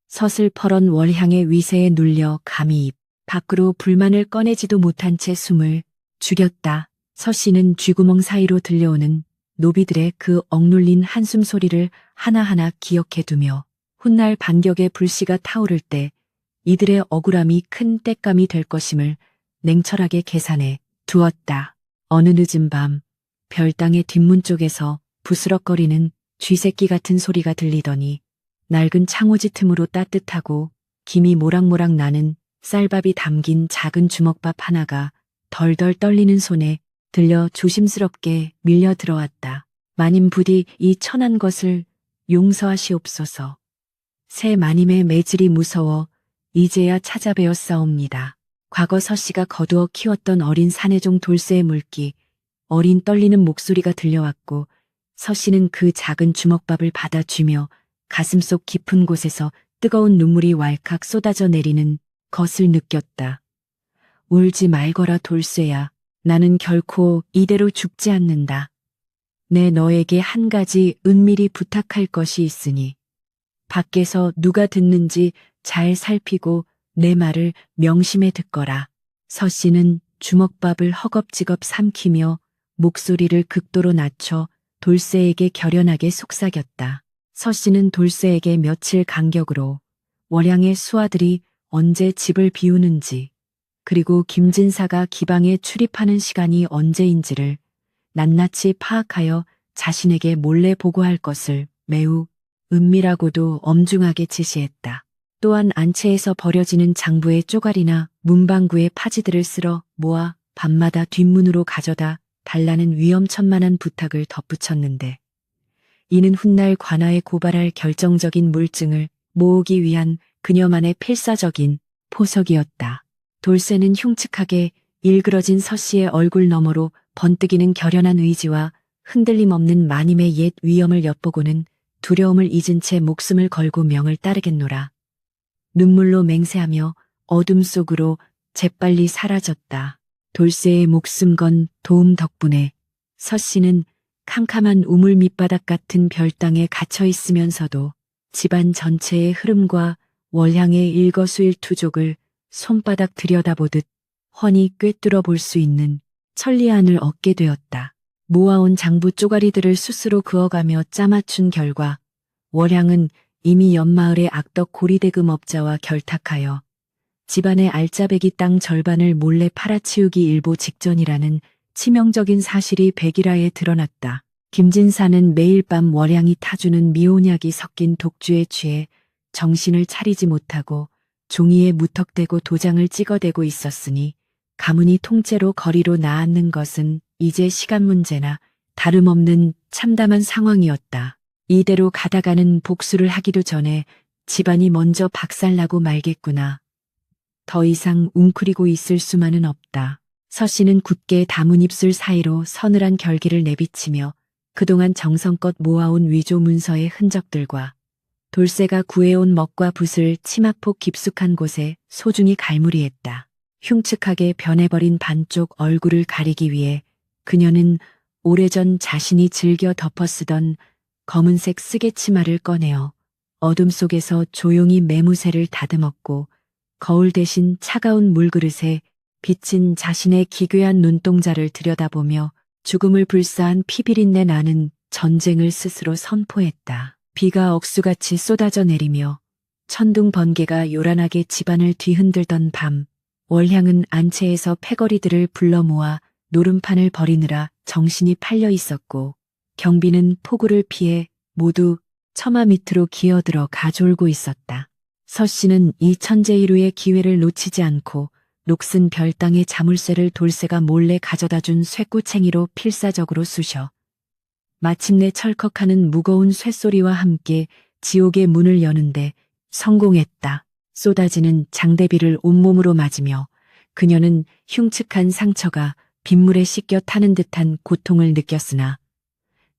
서슬퍼런 월향의 위세에 눌려 감히 입 밖으로 불만을 꺼내지도 못한 채 숨을 죽였다. 서씨는 쥐구멍 사이로 들려오는 노비들의 그 억눌린 한숨 소리를 하나하나 기억해두며 훗날 반격의 불씨가 타오를 때 이들의 억울함이 큰 땔감이 될 것임을 냉철하게 계산해 두었다. 어느 늦은 밤 별땅의 뒷문 쪽에서 부스럭거리는 쥐새끼 같은 소리가 들리더니 낡은 창호지 틈으로 따뜻하고 김이 모락모락 나는 쌀밥이 담긴 작은 주먹밥 하나가 덜덜 떨리는 손에 들려 조심스럽게 밀려 들어왔다. 마님 부디 이 천한 것을 용서하시옵소서. 새 마님의 매질이 무서워 이제야 찾아뵈었사옵니다. 과거 서씨가 거두어 키웠던 어린 사내종 돌쇠의 물기, 어린 떨리는 목소리가 들려왔고 서씨는 그 작은 주먹밥을 받아 쥐며 가슴속 깊은 곳에서 뜨거운 눈물이 왈칵 쏟아져 내리는 것을 느꼈다. 울지 말거라 돌쇠야. 나는 결코 이대로 죽지 않는다. 내 너에게 한 가지 은밀히 부탁할 것이 있으니 밖에서 누가 듣는지 잘 살피고 내 말을 명심해 듣거라. 서씨는 주먹밥을 허겁지겁 삼키며 목소리를 극도로 낮춰 돌쇠에게 결연하게 속삭였다. 서씨는 돌쇠에게 며칠 간격으로 월양의 수하들이 언제 집을 비우는지 그리고 김진사가 기방에 출입하는 시간이 언제인지를 낱낱이 파악하여 자신에게 몰래 보고할 것을 매우 은밀하고도 엄중하게 지시했다. 또한 안채에서 버려지는 장부의 쪼가리나 문방구의 파지들을 쓸어 모아 밤마다 뒷문으로 가져다 달라는 위험천만한 부탁을 덧붙였는데 이는 훗날 관아에 고발할 결정적인 물증을 모으기 위한 그녀만의 필사적인 포석이었다. 돌쇠는 흉측하게 일그러진 서씨의 얼굴 너머로 번뜩이는 결연한 의지와 흔들림 없는 마님의 옛 위엄을 엿보고는 두려움을 잊은 채 목숨을 걸고 명을 따르겠노라. 눈물로 맹세하며 어둠 속으로 재빨리 사라졌다. 돌쇠의 목숨 건 도움 덕분에 서씨는 캄캄한 우물 밑바닥 같은 별땅에 갇혀 있으면서도 집안 전체의 흐름과 월향의 일거수일투족을 손바닥 들여다보듯 훤히 꿰뚫어 볼 수 있는 천리안을 얻게 되었다. 모아온 장부 쪼가리들을 스스로 그어가며 짜맞춘 결과 월향은 이미 옆마을의 악덕 고리대금 업자와 결탁하여 집안의 알짜배기 땅 절반을 몰래 팔아치우기 일보 직전이라는 치명적인 사실이 백일하에 드러났다. 김진사는 매일 밤 월향이 타주는 미온약이 섞인 독주에 취해 정신을 차리지 못하고 종이에 무턱대고 도장을 찍어대고 있었으니 가문이 통째로 거리로 나앉는 것은 이제 시간 문제나 다름없는 참담한 상황이었다. 이대로 가다가는 복수를 하기도 전에 집안이 먼저 박살나고 말겠구나. 더 이상 웅크리고 있을 수만은 없다. 서씨는 굳게 다문 입술 사이로 서늘한 결기를 내비치며 그동안 정성껏 모아온 위조 문서의 흔적들과 돌쇠가 구해온 먹과 붓을 치마폭 깊숙한 곳에 소중히 갈무리했다. 흉측하게 변해버린 반쪽 얼굴을 가리기 위해 그녀는 오래전 자신이 즐겨 덮어쓰던 검은색 쓰개 치마를 꺼내어 어둠 속에서 조용히 매무새를 다듬었고 거울 대신 차가운 물그릇에 비친 자신의 기괴한 눈동자를 들여다보며 죽음을 불사한 피비린내 나는 전쟁을 스스로 선포했다. 비가 억수같이 쏟아져 내리며 천둥 번개가 요란하게 집안을 뒤흔들던 밤, 월향은 안채에서 패거리들을 불러 모아 노름판을 벌이느라 정신이 팔려 있었고 경비는 폭우를 피해 모두 처마 밑으로 기어들어 가졸고 있었다. 서씨는 이 천재일우의 기회를 놓치지 않고 녹슨 별땅의 자물쇠를 돌쇠가 몰래 가져다준 쇠꼬챙이로 필사적으로 쑤셔 마침내 철컥하는 무거운 쇠소리와 함께 지옥의 문을 여는데 성공했다. 쏟아지는 장대비를 온몸으로 맞으며 그녀는 흉측한 상처가 빗물에 씻겨 타는 듯한 고통을 느꼈으나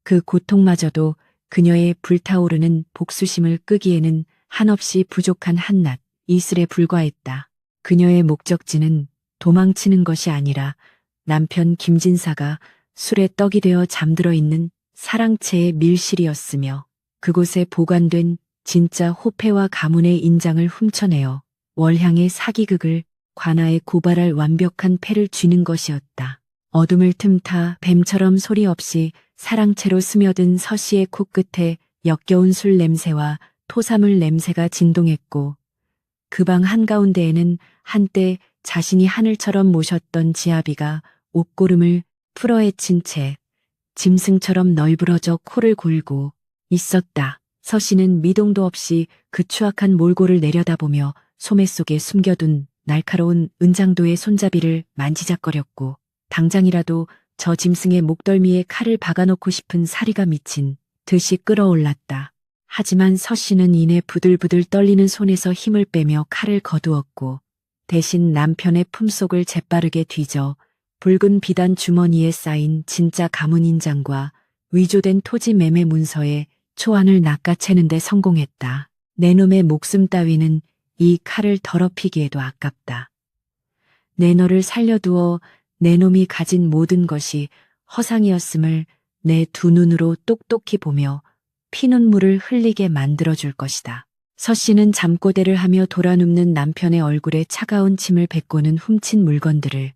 그 고통마저도 그녀의 불타오르는 복수심을 끄기에는 한없이 부족한 한낱 이슬에 불과했다. 그녀의 목적지는 도망치는 것이 아니라 남편 김진사가 술에 떡이 되어 잠들어 있는 사랑채의 밀실이었으며 그곳에 보관된 진짜 호패와 가문의 인장을 훔쳐내어 월향의 사기극을 관아에 고발할 완벽한 패를 쥐는 것이었다. 어둠을 틈타 뱀처럼 소리 없이 사랑채로 스며든 서씨의 코끝에 역겨운 술 냄새와 토사물 냄새가 진동했고 그 방 한가운데에는 한때 자신이 하늘처럼 모셨던 지아비가 옷고름을 풀어헤친 채 짐승처럼 널브러져 코를 골고 있었다. 서씨는 미동도 없이 그 추악한 몰골을 내려다보며 소매 속에 숨겨둔 날카로운 은장도의 손잡이를 만지작거렸고 당장이라도 저 짐승의 목덜미에 칼을 박아놓고 싶은 사리가 미친 듯이 끌어올랐다. 하지만 서씨는 이내 부들부들 떨리는 손에서 힘을 빼며 칼을 거두었고 대신 남편의 품속을 재빠르게 뒤져 붉은 비단 주머니에 쌓인 진짜 가문인장과 위조된 토지 매매 문서에 초안을 낚아채는 데 성공했다. 내 놈의 목숨 따위는 이 칼을 더럽히기에도 아깝다. 내 너를 살려두어 내 놈이 가진 모든 것이 허상이었음을 내 두 눈으로 똑똑히 보며 피눈물을 흘리게 만들어줄 것이다. 서씨는 잠꼬대를 하며 돌아눕는 남편의 얼굴에 차가운 침을 뱉고는 훔친 물건들을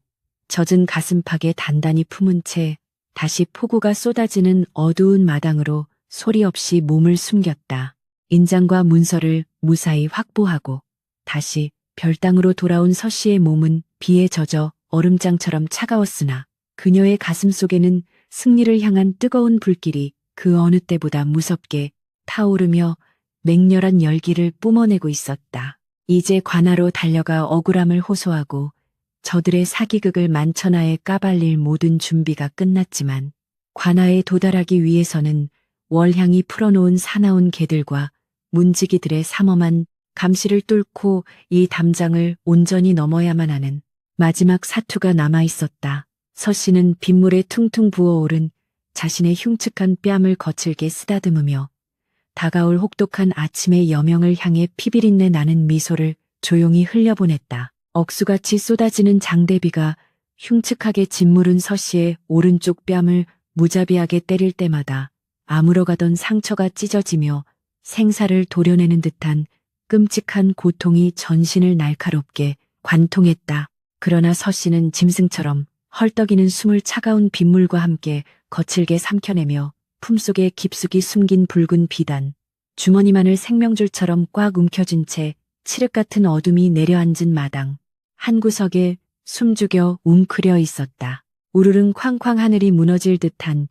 젖은 가슴팍에 단단히 품은 채 다시 폭우가 쏟아지는 어두운 마당으로 소리 없이 몸을 숨겼다. 인장과 문서를 무사히 확보하고 다시 별땅으로 돌아온 서씨의 몸은 비에 젖어 얼음장처럼 차가웠으나 그녀의 가슴 속에는 승리를 향한 뜨거운 불길이 그 어느 때보다 무섭게 타오르며 맹렬한 열기를 뿜어내고 있었다. 이제 관아로 달려가 억울함을 호소하고 저들의 사기극을 만천하에 까발릴 모든 준비가 끝났지만 관아에 도달하기 위해서는 월향이 풀어놓은 사나운 개들과 문지기들의 삼엄한 감시를 뚫고 이 담장을 온전히 넘어야만 하는 마지막 사투가 남아있었다. 서씨는 빗물에 퉁퉁 부어오른 자신의 흉측한 뺨을 거칠게 쓰다듬으며 다가올 혹독한 아침의 여명을 향해 피비린내 나는 미소를 조용히 흘려보냈다. 억수같이 쏟아지는 장대비가 흉측하게 짓무른 서씨의 오른쪽 뺨을 무자비하게 때릴 때마다 아물어가던 상처가 찢어지며 생사를 도려내는 듯한 끔찍한 고통이 전신을 날카롭게 관통했다. 그러나 서씨는 짐승처럼 헐떡이는 숨을 차가운 빗물과 함께 거칠게 삼켜내며 품속에 깊숙이 숨긴 붉은 비단, 주머니만을 생명줄처럼 꽉 움켜쥔 채 칠흑 같은 어둠이 내려앉은 마당, 한 구석에 숨죽여 웅크려 있었다. 우르릉 쾅쾅 하늘이 무너질 듯한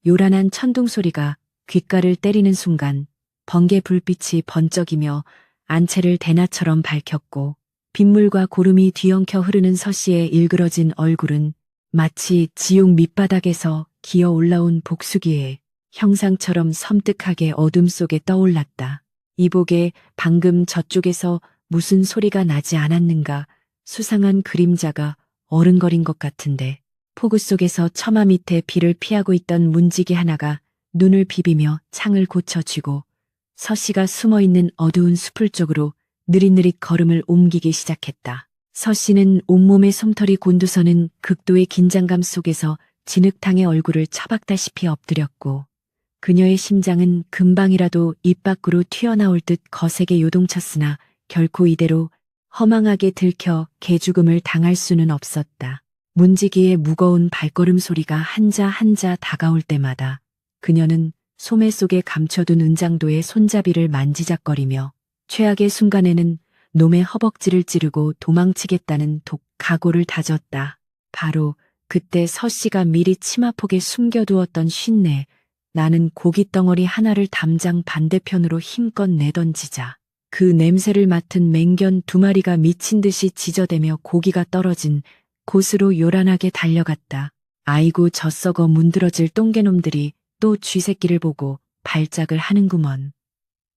요란한 천둥 소리가 귓가를 때리는 순간 번개 불빛이 번쩍이며 안채를 대낮처럼 밝혔고 빗물과 고름이 뒤엉켜 흐르는 서씨의 일그러진 얼굴은 마치 지옥 밑바닥에서 기어 올라온 복수기의 형상처럼 섬뜩하게 어둠 속에 떠올랐다. 이복에 방금 저쪽에서 무슨 소리가 나지 않았는가 수상한 그림자가 어른거린 것 같은데 폭우 속에서 처마 밑에 비를 피하고 있던 문지기 하나가 눈을 비비며 창을 고쳐쥐고 서씨가 숨어있는 어두운 숲을 쪽으로 느릿느릿 걸음을 옮기기 시작했다. 서씨는 온몸의 솜털이 곤두서는 극도의 긴장감 속에서 진흙탕의 얼굴을 처박다시피 엎드렸고 그녀의 심장은 금방이라도 입 밖으로 튀어나올 듯 거세게 요동쳤으나 결코 이대로 허망하게 들켜 개죽음을 당할 수는 없었다. 문지기의 무거운 발걸음 소리가 한자 한자 다가올 때마다 그녀는 소매 속에 감춰둔 은장도의 손잡이를 만지작거리며 최악의 순간에는 놈의 허벅지를 찌르고 도망치겠다는 각오를 다졌다. 바로 그때 서씨가 미리 치마폭에 숨겨두었던 쉰내, 나는 고깃덩어리 하나를 담장 반대편으로 힘껏 내던지자 그 냄새를 맡은 맹견 2마리가 미친 듯이 지저대며 고기가 떨어진 곳으로 요란하게 달려갔다. 아이고 저 썩어 문드러질 똥개놈들이 또 쥐새끼를 보고 발작을 하는구먼.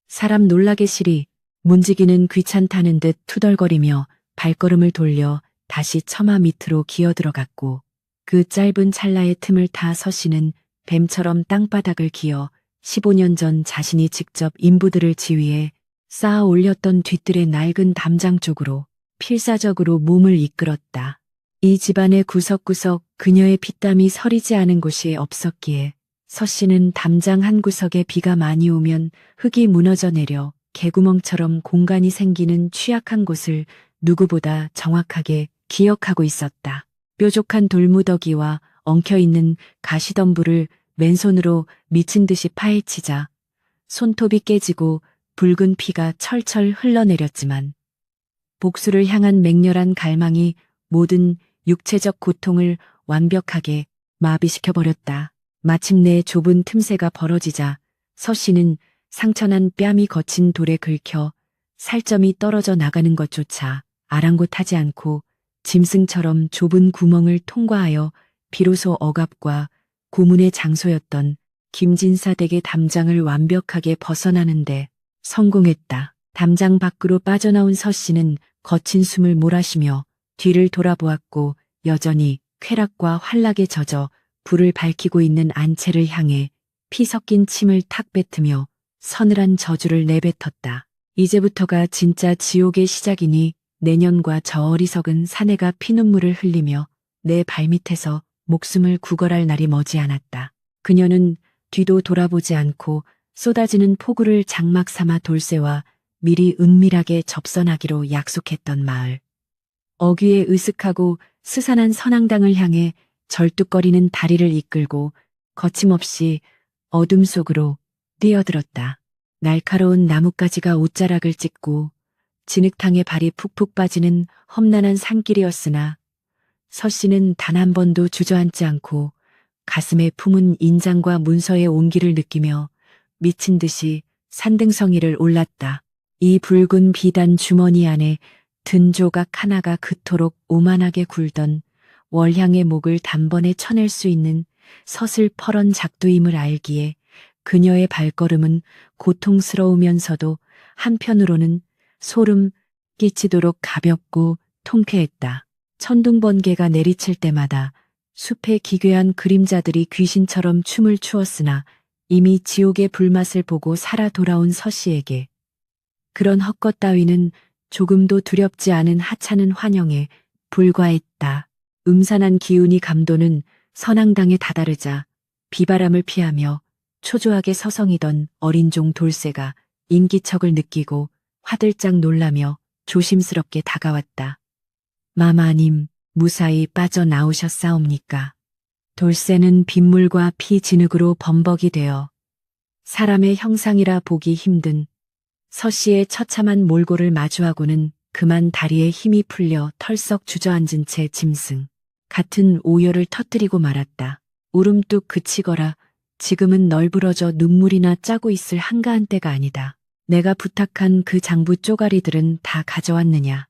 사람 놀라게 시리 문지기는 귀찮다는 듯 투덜거리며 발걸음을 돌려 다시 처마 밑으로 기어들어갔고 그 짧은 찰나의 틈을 타 서씨는 뱀처럼 땅바닥을 기어 15년 전 자신이 직접 인부들을 지휘해 쌓아 올렸던 뒤뜰의 낡은 담장 쪽으로 필사적으로 몸을 이끌었다. 이 집안의 구석구석 그녀의 피땀이 서리지 않은 곳이 없었기에 서씨는 담장 한 구석에 비가 많이 오면 흙이 무너져 내려 개구멍처럼 공간이 생기는 취약한 곳을 누구보다 정확하게 기억하고 있었다. 뾰족한 돌무더기와 엉켜있는 가시덤불을 맨손으로 미친 듯이 파헤치자 손톱이 깨지고 붉은 피가 철철 흘러내렸지만 복수를 향한 맹렬한 갈망이 모든 육체적 고통을 완벽하게 마비시켜버렸다. 마침내 좁은 틈새가 벌어지자 서씨는 상처난 뺨이 거친 돌에 긁혀 살점이 떨어져 나가는 것조차 아랑곳하지 않고 짐승처럼 좁은 구멍을 통과하여 비로소 억압과 고문의 장소였던 김진사 댁의 담장을 완벽하게 벗어나는데 성공했다. 담장 밖으로 빠져나온 서씨는 거친 숨을 몰아쉬며 뒤를 돌아보았고 여전히 쾌락과 환락에 젖어 불을 밝히고 있는 안채를 향해 피 섞인 침을 탁 뱉으며 서늘한 저주를 내뱉었다. 이제부터가 진짜 지옥의 시작이니 내년과 저 어리석은 사내가 피눈물을 흘리며 내 발밑에서 목숨을 구걸할 날이 머지않았다. 그녀는 뒤도 돌아보지 않고 쏟아지는 폭우를 장막 삼아 돌쇠와 미리 은밀하게 접선하기로 약속했던 마을. 어귀에 으슥하고 스산한 선앙당을 향해 절뚝거리는 다리를 이끌고 거침없이 어둠 속으로 뛰어들었다. 날카로운 나뭇가지가 옷자락을 찢고 진흙탕에 발이 푹푹 빠지는 험난한 산길이었으나 서씨는 단 한 번도 주저앉지 않고 가슴에 품은 인장과 문서의 온기를 느끼며 미친 듯이 산등성이를 올랐다. 이 붉은 비단 주머니 안에 든 조각 하나가 그토록 오만하게 굴던 월향의 목을 단번에 쳐낼 수 있는 서슬퍼런 작두임을 알기에 그녀의 발걸음은 고통스러우면서도 한편으로는 소름 끼치도록 가볍고 통쾌했다. 천둥번개가 내리칠 때마다 숲의 기괴한 그림자들이 귀신처럼 춤을 추었으나 이미 지옥의 불맛을 보고 살아 돌아온 서씨에게 그런 헛것 따위는 조금도 두렵지 않은 하찮은 환영에 불과했다. 음산한 기운이 감도는 선앙당에 다다르자 비바람을 피하며 초조하게 서성이던 어린종 돌쇠가 인기척을 느끼고 화들짝 놀라며 조심스럽게 다가왔다. 마마님, 무사히 빠져나오셨사옵니까? 돌쇠는 빗물과 피 진흙으로 범벅이 되어 사람의 형상이라 보기 힘든 서씨의 처참한 몰골을 마주하고는 그만 다리에 힘이 풀려 털썩 주저앉은 채 짐승 같은 오열을 터뜨리고 말았다. 울음뚝 그치거라. 지금은 널브러져 눈물이나 짜고 있을 한가한 때가 아니다. 내가 부탁한 그 장부 쪼가리들은 다 가져왔느냐.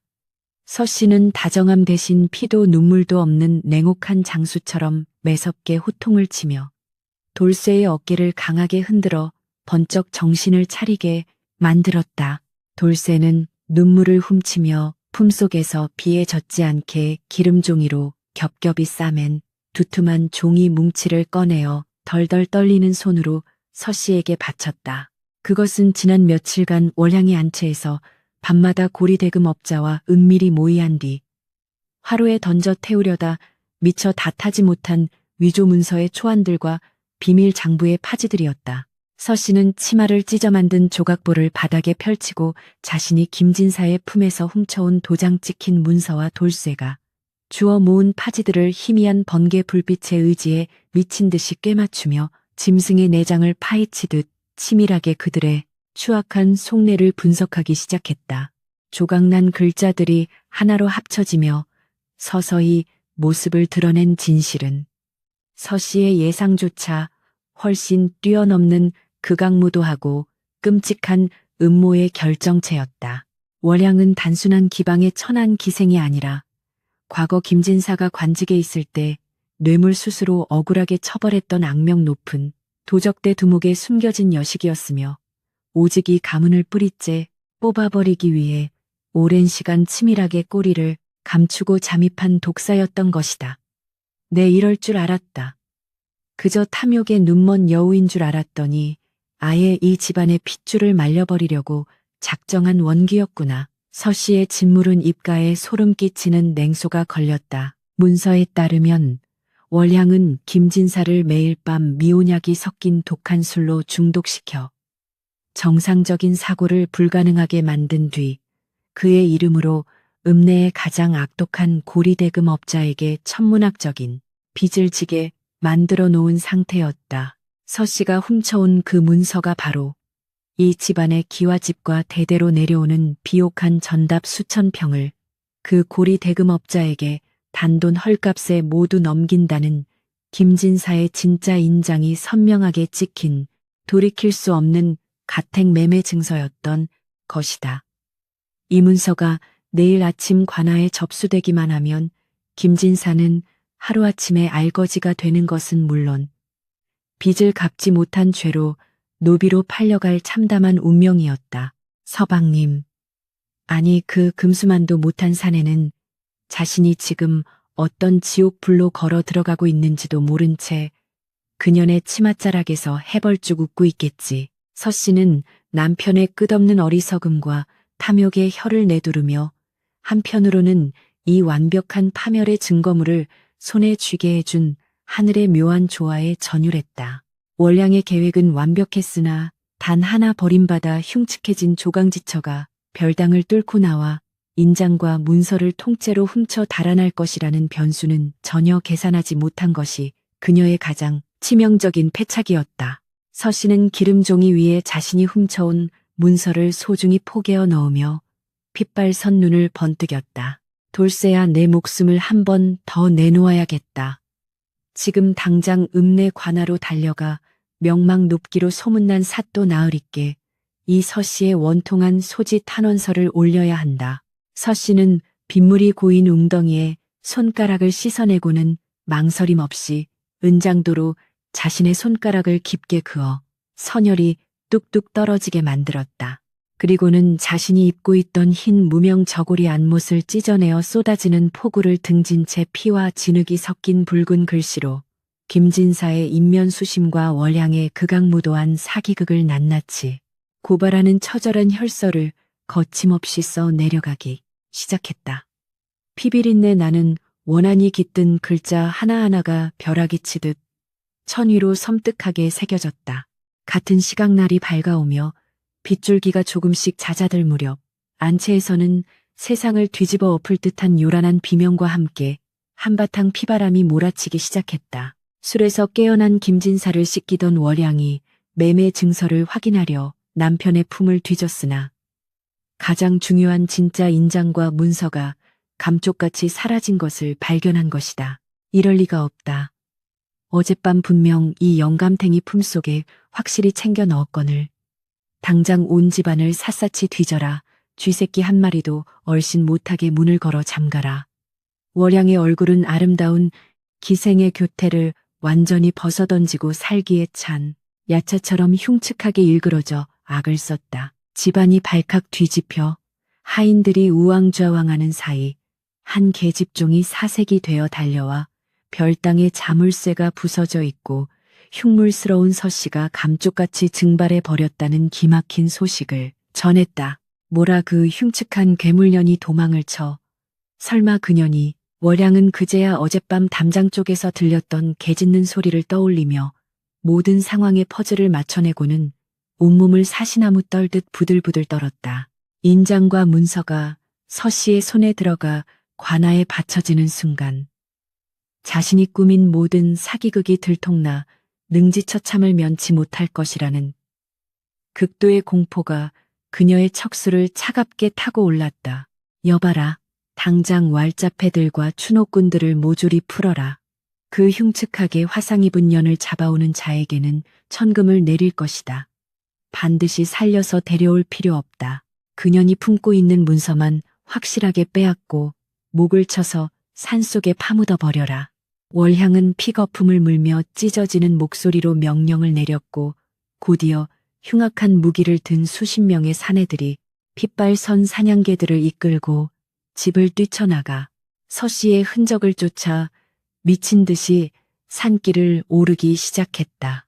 서씨는 다정함 대신 피도 눈물도 없는 냉혹한 장수처럼 매섭게 호통을 치며 돌쇠의 어깨를 강하게 흔들어 번쩍 정신을 차리게 만들었다. 돌쇠는 눈물을 훔치며 품속에서 비에 젖지 않게 기름종이로 겹겹이 싸맨 두툼한 종이 뭉치를 꺼내어 덜덜 떨리는 손으로 서씨에게 바쳤다. 그것은 지난 며칠간 월향의 안채에서 밤마다 고리대금업자와 은밀히 모의한 뒤 화로에 던져 태우려다 미처 다 타지 못한 위조 문서의 초안들과 비밀 장부의 파지들이었다. 서 씨는 치마를 찢어 만든 조각보를 바닥에 펼치고 자신이 김진사의 품에서 훔쳐온 도장 찍힌 문서와 돌쇠가 주워 모은 파지들을 희미한 번개 불빛의 의지에 미친 듯이 꿰맞추며 짐승의 내장을 파헤치듯 치밀하게 그들의 추악한 속내를 분석하기 시작했다. 조각난 글자들이 하나로 합쳐지며 서서히 모습을 드러낸 진실은 서 씨의 예상조차 훨씬 뛰어넘는 극악무도하고 끔찍한 음모의 결정체였다. 월양은 단순한 기방의 천한 기생이 아니라 과거 김진사가 관직에 있을 때 뇌물수수로 억울하게 처벌했던 악명 높은 도적대 두목에 숨겨진 여식이었으며 오직 이 가문을 뿌리째 뽑아버리기 위해 오랜 시간 치밀하게 꼬리를 감추고 잠입한 독사였던 것이다. 내 이럴 줄 알았다. 그저 탐욕의 눈먼 여우인 줄 알았더니 아예 이 집안의 핏줄을 말려버리려고 작정한 원기였구나. 서 씨의 짓무른 입가에 소름 끼치는 냉소가 걸렸다. 문서에 따르면 월향은 김진사를 매일 밤 미온약이 섞인 독한 술로 중독시켜 정상적인 사고를 불가능하게 만든 뒤 그의 이름으로 읍내의 가장 악독한 고리대금 업자에게 천문학적인 빚을 지게 만들어 놓은 상태였다. 서 씨가 훔쳐온 그 문서가 바로 이 집안의 기와집과 대대로 내려오는 비옥한 전답 수천 평을 그 고리 대금업자에게 단돈 헐값에 모두 넘긴다는 김진사의 진짜 인장이 선명하게 찍힌 돌이킬 수 없는 가택 매매 증서였던 것이다. 이 문서가 내일 아침 관아에 접수되기만 하면 김진사는 하루아침에 알거지가 되는 것은 물론 빚을 갚지 못한 죄로 노비로 팔려갈 참담한 운명이었다. 서방님. 아니 그 금수만도 못한 사내는 자신이 지금 어떤 지옥불로 걸어 들어가고 있는지도 모른 채 그년의 치맛자락에서 해벌쭉 웃고 있겠지. 서 씨는 남편의 끝없는 어리석음과 탐욕에 혀를 내두르며 한편으로는 이 완벽한 파멸의 증거물을 손에 쥐게 해준 하늘의 묘한 조화에 전율했다. 월량의 계획은 완벽했으나 단 하나 버림받아 흉측해진 조강지처가 별당을 뚫고 나와 인장과 문서를 통째로 훔쳐 달아날 것이라는 변수는 전혀 계산하지 못한 것이 그녀의 가장 치명적인 패착이었다. 서 씨는 기름종이 위에 자신이 훔쳐온 문서를 소중히 포개어 넣으며 핏발선 눈을 번뜩였다. 돌쇠야 내 목숨을 한 번 더 내놓아야겠다. 지금 당장 읍내 관아로 달려가 명망 높기로 소문난 사또 나으리께 이 서 씨의 원통한 소지 탄원서를 올려야 한다. 서 씨는 빗물이 고인 웅덩이에 손가락을 씻어내고는 망설임 없이 은장도로 자신의 손가락을 깊게 그어 선혈이 뚝뚝 떨어지게 만들었다. 그리고는 자신이 입고 있던 흰 무명 저고리 안못을 찢어내어 쏟아지는 폭우를 등진 채 피와 진흙이 섞인 붉은 글씨로 김진사의 인면수심과 월향의 극악무도한 사기극을 낱낱이 고발하는 처절한 혈서를 거침없이 써 내려가기 시작했다. 피비린내 나는 원한이 깃든 글자 하나하나가 벼락이 치듯 천위로 섬뜩하게 새겨졌다. 같은 시각날이 밝아오며 빗줄기가 조금씩 잦아들 무렵 안채에서는 세상을 뒤집어 엎을 듯한 요란한 비명과 함께 한바탕 피바람이 몰아치기 시작했다. 술에서 깨어난 김진사를 씻기던 월양이 매매 증서를 확인하려 남편의 품을 뒤졌으나 가장 중요한 진짜 인장과 문서가 감쪽같이 사라진 것을 발견한 것이다. 이럴 리가 없다. 어젯밤 분명 이 영감탱이 품속에 확실히 챙겨 넣었거늘. 당장 온 집안을 샅샅이 뒤져라. 쥐새끼 한 마리도 얼씬 못하게 문을 걸어 잠가라. 월양의 얼굴은 아름다운 기생의 교태를 완전히 벗어던지고 살기에 찬 야차처럼 흉측하게 일그러져 악을 썼다. 집안이 발칵 뒤집혀 하인들이 우왕좌왕하는 사이 한 계집종이 사색이 되어 달려와 별당에 자물쇠가 부서져 있고 흉물스러운 서씨가 감쪽같이 증발해 버렸다는 기막힌 소식을 전했다. 뭐라 그 흉측한 괴물년이 도망을 쳐. 설마 그년이 월양은 그제야 어젯밤 담장 쪽에서 들렸던 개 짖는 소리를 떠올리며 모든 상황에 퍼즐을 맞춰내고는 온몸을 사시나무 떨듯 부들부들 떨었다. 인장과 문서가 서 씨의 손에 들어가 관아에 받쳐지는 순간 자신이 꾸민 모든 사기극이 들통나 능지처참을 면치 못할 것이라는 극도의 공포가 그녀의 척수를 차갑게 타고 올랐다. 여봐라. 당장 왈자패들과 추노꾼들을 모조리 풀어라. 그 흉측하게 화상 입은 년을 잡아오는 자에게는 천금을 내릴 것이다. 반드시 살려서 데려올 필요 없다. 그년이 품고 있는 문서만 확실하게 빼앗고 목을 쳐서 산속에 파묻어 버려라. 월향은 피거품을 물며 찢어지는 목소리로 명령을 내렸고 곧이어 흉악한 무기를 든 수십 명의 사내들이 핏발 선 사냥개들을 이끌고 집을 뛰쳐나가 서 씨의 흔적을 쫓아 미친 듯이 산길을 오르기 시작했다.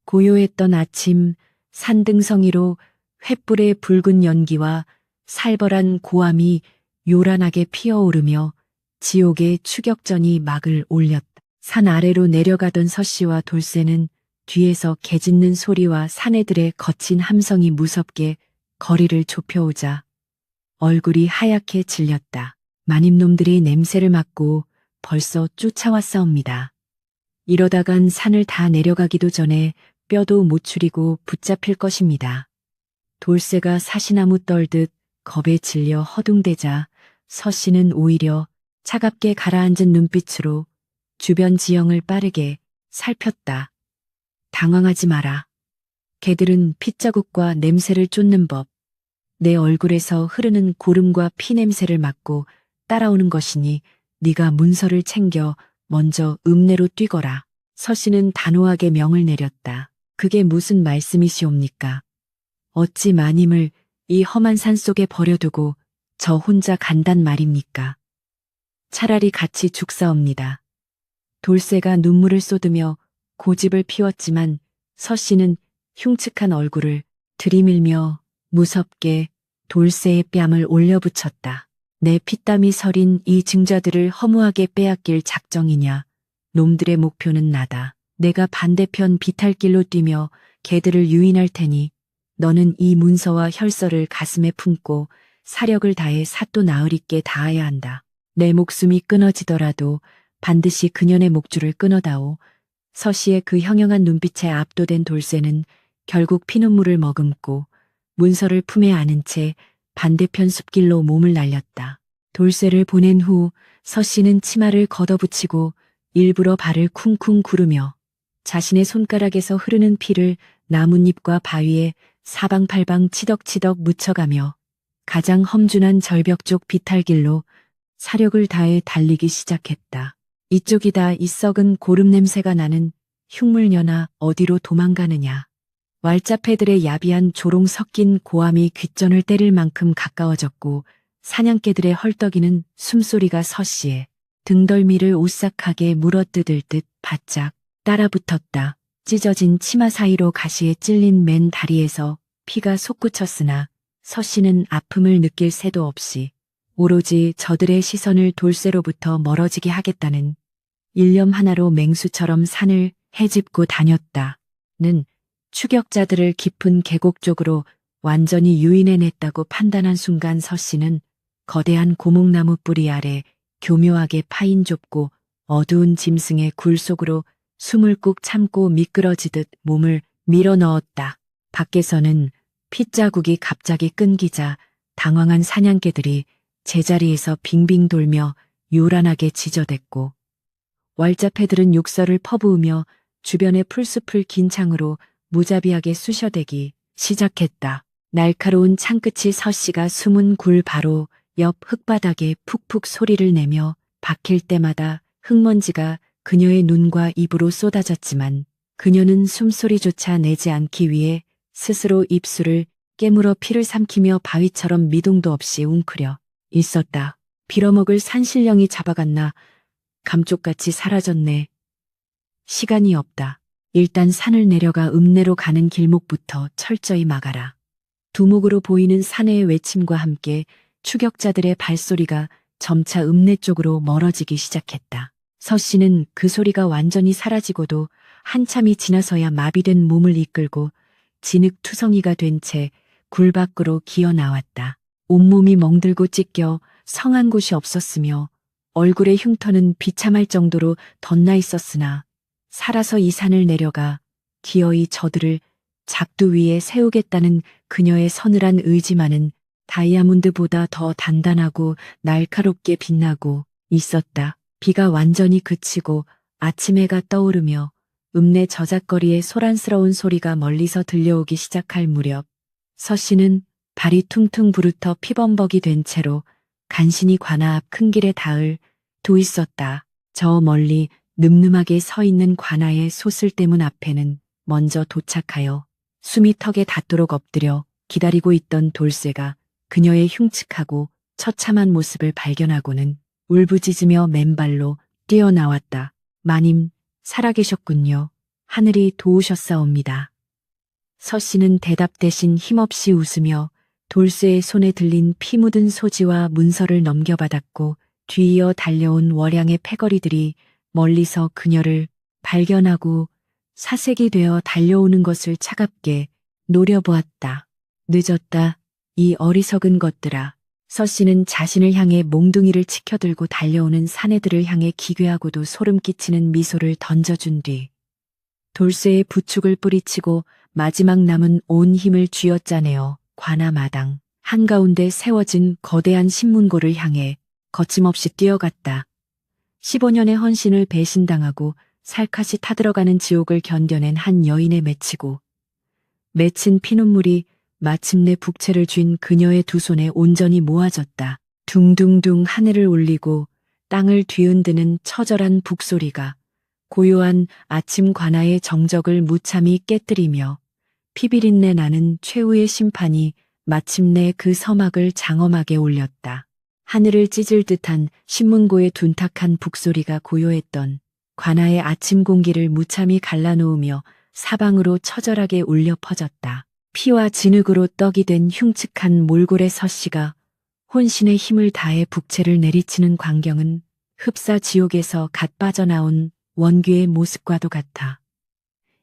고요했던 아침 산등성이로 횃불의 붉은 연기와 살벌한 고함이 요란하게 피어오르며 지옥의 추격전이 막을 올렸다. 산 아래로 내려가던 서 씨와 돌쇠는 뒤에서 개짖는 소리와 사내들의 거친 함성이 무섭게 거리를 좁혀오자 얼굴이 하얗게 질렸다. 마님놈들이 냄새를 맡고 벌써 쫓아왔사옵니다. 이러다간 산을 다 내려가기도 전에 뼈도 못 추리고 붙잡힐 것입니다. 돌쇠가 사시나무 떨듯 겁에 질려 허둥대자 서 씨는 오히려 차갑게 가라앉은 눈빛으로 주변 지형을 빠르게 살폈다. 당황하지 마라. 개들은 핏자국과 냄새를 쫓는 법, 내 얼굴에서 흐르는 고름과 피 냄새를 맡고 따라오는 것이니 네가 문서를 챙겨 먼저 읍내로 뛰거라. 서 씨는 단호하게 명을 내렸다. 그게 무슨 말씀이시옵니까? 어찌 마님을 이 험한 산 속에 버려두고 저 혼자 간단 말입니까? 차라리 같이 죽사옵니다. 돌쇠가 눈물을 쏟으며 고집을 피웠지만 서 씨는 흉측한 얼굴을 들이밀며 무섭게 돌쇠의 뺨을 올려붙였다. 내 피땀이 서린 이 증자들을 허무하게 빼앗길 작정이냐? 놈들의 목표는 나다. 내가 반대편 비탈길로 뛰며 개들을 유인할 테니 너는 이 문서와 혈서를 가슴에 품고 사력을 다해 사또 나으리께 닿아야 한다. 내 목숨이 끊어지더라도 반드시 그년의 목줄을 끊어다오. 서 씨의 그 형형한 눈빛에 압도된 돌쇠는 결국 피눈물을 머금고 문서를 품에 안은 채 반대편 숲길로 몸을 날렸다. 돌쇠를 보낸 후 서 씨는 치마를 걷어붙이고 일부러 발을 쿵쿵 구르며 자신의 손가락에서 흐르는 피를 나뭇잎과 바위에 사방팔방 치덕치덕 묻혀가며 가장 험준한 절벽 쪽 비탈길로 사력을 다해 달리기 시작했다. 이쪽이다. 이 썩은 고름 냄새가 나는 흉물녀나 어디로 도망가느냐. 왈자패들의 야비한 조롱 섞인 고함이 귓전을 때릴 만큼 가까워졌고 사냥개들의 헐떡이는 숨소리가 서 씨의 등덜미를 오싹하게 물어뜯을 듯 바짝 따라붙었다. 찢어진 치마 사이로 가시에 찔린 맨 다리에서 피가 솟구쳤으나 서 씨는 아픔을 느낄 새도 없이 오로지 저들의 시선을 돌쇠로부터 멀어지게 하겠다는 일념 하나로 맹수처럼 산을 헤집고 다녔다는 추격자들을 깊은 계곡 쪽으로 완전히 유인해냈다고 판단한 순간 서 씨는 거대한 고목나무 뿌리 아래 교묘하게 파인 좁고 어두운 짐승의 굴 속으로 숨을 꾹 참고 미끄러지듯 몸을 밀어 넣었다. 밖에서는 핏자국이 갑자기 끊기자 당황한 사냥개들이 제자리에서 빙빙 돌며 요란하게 지저댔고 왈자패들은 욕설을 퍼부으며 주변의 풀숲을 긴 창으로 무자비하게 쑤셔대기 시작했다. 날카로운 창끝이 서 씨가 숨은 굴 바로 옆 흙바닥에 푹푹 소리를 내며 박힐 때마다 흙먼지가 그녀의 눈과 입으로 쏟아졌지만 그녀는 숨소리조차 내지 않기 위해 스스로 입술을 깨물어 피를 삼키며 바위처럼 미동도 없이 웅크려 있었다. 빌어먹을 산신령이 잡아갔나. 감쪽같이 사라졌네. 시간이 없다. 일단 산을 내려가 읍내로 가는 길목부터 철저히 막아라. 두목으로 보이는 사내의 외침과 함께 추격자들의 발소리가 점차 읍내 쪽으로 멀어지기 시작했다. 서 씨는 그 소리가 완전히 사라지고도 한참이 지나서야 마비된 몸을 이끌고 진흙투성이가 된 채 굴 밖으로 기어 나왔다. 온몸이 멍들고 찢겨 성한 곳이 없었으며 얼굴의 흉터는 비참할 정도로 덧나 있었으나 살아서 이 산을 내려가 기어이 저들을 작두 위에 세우겠다는 그녀의 서늘한 의지만은 다이아몬드보다 더 단단하고 날카롭게 빛나고 있었다. 비가 완전히 그치고 아침 해가 떠오르며 읍내 저작거리의 소란스러운 소리가 멀리서 들려오기 시작할 무렵 서씨는 발이 퉁퉁 부르터 피범벅이 된 채로 간신히 관아 앞 큰 길에 닿을 도 있었다. 저 멀리 늠름하게 서 있는 관아의 소슬대문 앞에는 먼저 도착하여 숨이 턱에 닿도록 엎드려 기다리고 있던 돌쇠가 그녀의 흉측하고 처참한 모습을 발견하고는 울부짖으며 맨발로 뛰어나왔다. 마님, 살아계셨군요. 하늘이 도우셨사옵니다. 서씨는 대답 대신 힘없이 웃으며 돌쇠의 손에 들린 피 묻은 소지와 문서를 넘겨받았고 뒤이어 달려온 월양의 패거리들이 멀리서 그녀를 발견하고 사색이 되어 달려오는 것을 차갑게 노려보았다. 늦었다. 이 어리석은 것들아. 서씨는 자신을 향해 몽둥이를 치켜들고 달려오는 사내들을 향해 기괴하고도 소름 끼치는 미소를 던져준 뒤 돌쇠의 부축을 뿌리치고 마지막 남은 온 힘을 쥐어짜내어 관아 마당 한가운데 세워진 거대한 신문고를 향해 거침없이 뛰어갔다. 15년의 헌신을 배신당하고 살갗이 타들어가는 지옥을 견뎌낸 한 여인에 맺히고 맺힌 피눈물이 마침내 북채를 쥔 그녀의 두 손에 온전히 모아졌다. 둥둥둥 하늘을 울리고 땅을 뒤흔드는 처절한 북소리가 고요한 아침 관아의 정적을 무참히 깨뜨리며 피비린내 나는 최후의 심판이 마침내 그 서막을 장엄하게 올렸다. 하늘을 찢을 듯한 신문고의 둔탁한 북소리가 고요했던 관아의 아침 공기를 무참히 갈라놓으며 사방으로 처절하게 울려 퍼졌다. 피와 진흙으로 떡이 된 흉측한 몰골의 서씨가 혼신의 힘을 다해 북채를 내리치는 광경은 흡사 지옥에서 갓 빠져나온 원귀의 모습과도 같아.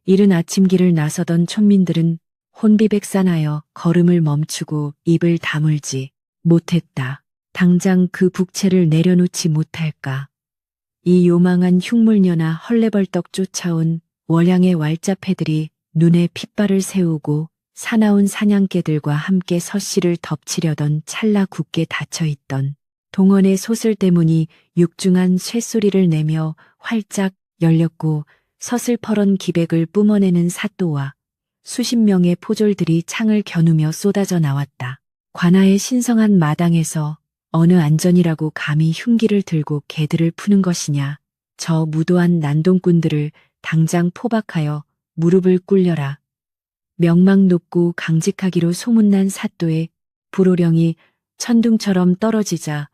이른 아침 길을 나서던 촌민들은 혼비백산하여 걸음을 멈추고 입을 다물지 못했다. 당장 그 북채를 내려놓지 못할까. 이 요망한 흉물녀나 헐레벌떡 쫓아온 월양의 왈자패들이 눈에 핏발을 세우고 사나운 사냥개들과 함께 서씨를 덮치려던 찰나 굳게 닫혀있던 동원의 소슬대문이 육중한 쇠소리를 내며 활짝 열렸고 서슬퍼런 기백을 뿜어내는 사또와 수십 명의 포졸들이 창을 겨누며 쏟아져 나왔다. 관아의 신성한 마당에서 어느 안전이라고 감히 흉기를 들고 개들을 푸는 것이냐. 저 무도한 난동꾼들을 당장 포박하여 무릎을 꿇려라. 명망 높고 강직하기로 소문난 사또의 불호령이 천둥처럼 떨어지자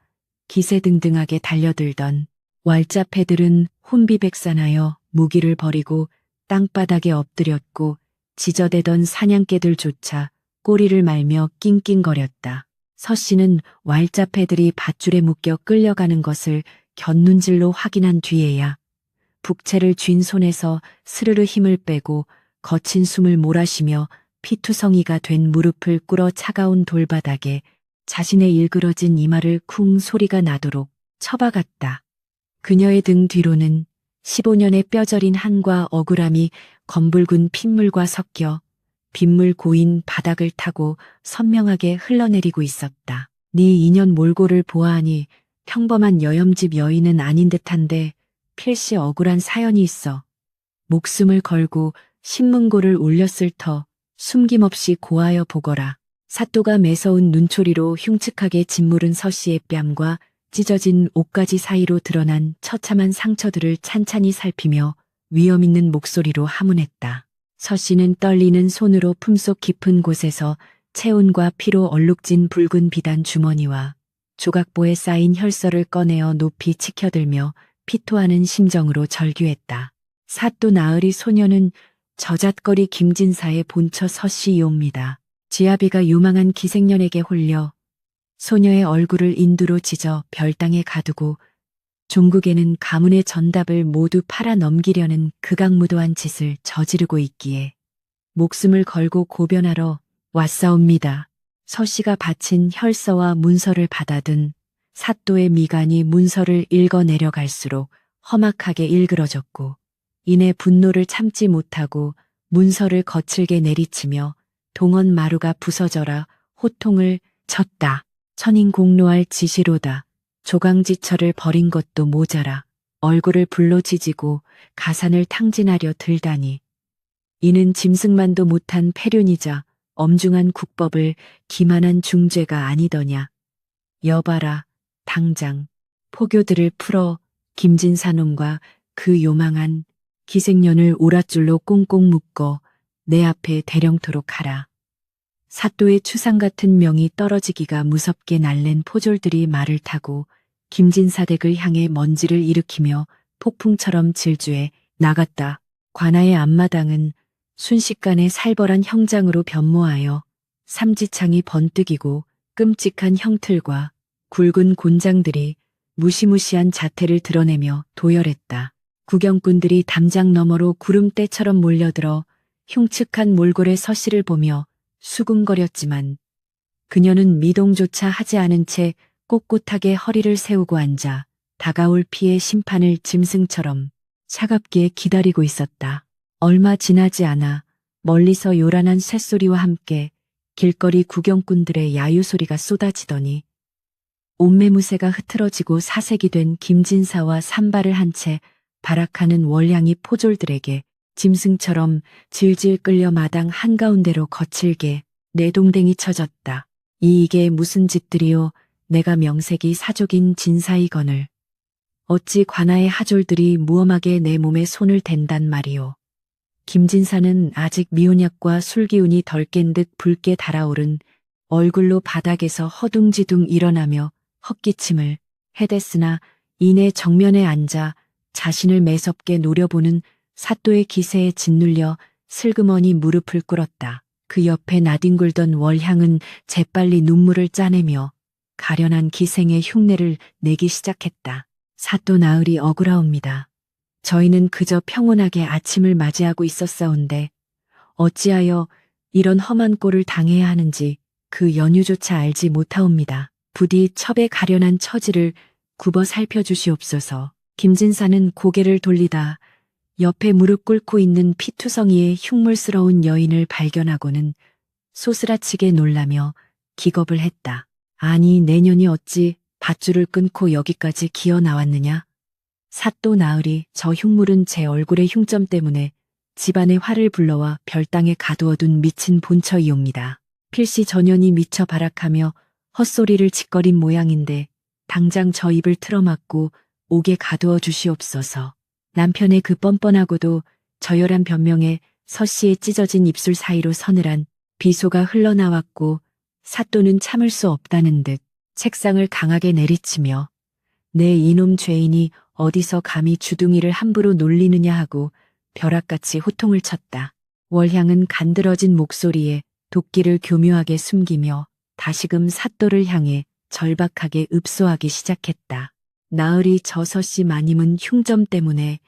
기세등등하게 달려들던 왈자패들은 혼비백산하여 무기를 버리고 땅바닥에 엎드렸고 지저대던 사냥개들조차 꼬리를 말며 낑낑거렸다. 서씨는 왈자패들이 밧줄에 묶여 끌려가는 것을 곁눈질로 확인한 뒤에야 북채를 쥔 손에서 스르르 힘을 빼고 거친 숨을 몰아쉬며 피투성이가 된 무릎을 꿇어 차가운 돌바닥에 자신의 일그러진 이마를 쿵 소리가 나도록 쳐박았다. 그녀의 등 뒤로는 15년의 뼈저린 한과 억울함이 검붉은 핏물과 섞여 빗물 고인 바닥을 타고 선명하게 흘러내리고 있었다. 네 인연 몰골을 보아하니 평범한 여염집 여인은 아닌 듯한데 필시 억울한 사연이 있어. 목숨을 걸고 신문고를 울렸을 터 숨김없이 고하여 보거라. 사또가 매서운 눈초리로 흉측하게 짓무른 서씨의 뺨과 찢어진 옷가지 사이로 드러난 처참한 상처들을 찬찬히 살피며 위험 있는 목소리로 하문했다. 서씨는 떨리는 손으로 품속 깊은 곳에서 체온과 피로 얼룩진 붉은 비단 주머니와 조각보에 쌓인 혈서를 꺼내어 높이 치켜들며 피토하는 심정으로 절규했다. 사또 나으리 소녀는 저잣거리 김진사의 본처 서씨이옵니다. 지아비가 유망한 기생년에게 홀려 소녀의 얼굴을 인두로 찢어 별당에 가두고 종국에는 가문의 전답을 모두 팔아 넘기려는 극악무도한 짓을 저지르고 있기에 목숨을 걸고 고변하러 왔사옵니다. 서씨가 바친 혈서와 문서를 받아든 사또의 미간이 문서를 읽어 내려갈수록 험악하게 일그러졌고 이내 분노를 참지 못하고 문서를 거칠게 내리치며 동원 마루가 부서져라 호통을 쳤다. 천인공노할 지시로다. 조강지처를 버린 것도 모자라 얼굴을 불로 지지고 가산을 탕진하려 들다니. 이는 짐승만도 못한 패륜이자 엄중한 국법을 기만한 중죄가 아니더냐. 여봐라 당장 포교들을 풀어 김진사놈과 그 요망한 기생년을 오랏줄로 꽁꽁 묶어 내 앞에 대령토록 하라. 사또의 추상 같은 명이 떨어지기가 무섭게 날랜 포졸들이 말을 타고 김진사댁을 향해 먼지를 일으키며 폭풍처럼 질주해 나갔다. 관아의 앞마당은 순식간에 살벌한 형장으로 변모하여 삼지창이 번뜩이고 끔찍한 형틀과 굵은 곤장들이 무시무시한 자태를 드러내며 도열했다. 구경꾼들이 담장 너머로 구름대처럼 몰려들어 흉측한 몰골의 서씨를 보며 수군거렸지만 그녀는 미동조차 하지 않은 채 꼿꼿하게 허리를 세우고 앉아 다가올 피의 심판을 짐승처럼 차갑게 기다리고 있었다. 얼마 지나지 않아 멀리서 요란한 쇳소리와 함께 길거리 구경꾼들의 야유소리가 쏟아지더니 옷매무새가 흐트러지고 사색이 된 김진사와 산발을 한 채 발악하는 월향이 포졸들에게 짐승처럼 질질 끌려 마당 한가운데로 거칠게 내동댕이 쳐졌다. 이게 무슨 짓들이요. 내가 명색이 사족인 진사이거늘. 어찌 관아의 하졸들이 무엄하게 내 몸에 손을 댄단 말이오. 김진사는 아직 미온약과 술기운이 덜 깬 듯 붉게 달아오른 얼굴로 바닥에서 허둥지둥 일어나며 헛기침을 해댔으나 이내 정면에 앉아 자신을 매섭게 노려보는 사또의 기세에 짓눌려 슬그머니 무릎을 꿇었다. 그 옆에 나뒹굴던 월향은 재빨리 눈물을 짜내며 가련한 기생의 흉내를 내기 시작했다. 사또 나으리 억울하옵니다. 저희는 그저 평온하게 아침을 맞이하고 있었사온데 어찌하여 이런 험한 꼴을 당해야 하는지 그 연유조차 알지 못하옵니다. 부디 첩의 가련한 처지를 굽어 살펴주시옵소서. 김진사는 고개를 돌리다 옆에 무릎 꿇고 있는 피투성이의 흉물스러운 여인을 발견하고는 소스라치게 놀라며 기겁을 했다. 아니 내년이 어찌 밧줄을 끊고 여기까지 기어 나왔느냐? 사또 나으리 저 흉물은 제 얼굴의 흉점 때문에 집안의 화를 불러와 별땅에 가두어둔 미친 본처이옵니다. 필시 전연이 미쳐 발악하며 헛소리를 짓거린 모양인데 당장 저 입을 틀어막고 옥에 가두어 주시옵소서. 남편의 그 뻔뻔하고도 저열한 변명에 서씨의 찢어진 입술 사이로 서늘한 비소가 흘러나왔고 사또는 참을 수 없다는 듯 책상을 강하게 내리치며 내 이놈 죄인이 어디서 감히 주둥이를 함부로 놀리느냐 하고 벼락같이 호통을 쳤다. 월향은 간드러진 목소리에 도끼를 교묘하게 숨기며 다시금 사또를 향해 절박하게 읍소하기 시작했다. 나으리 저 서씨 마님은 흉점 때문에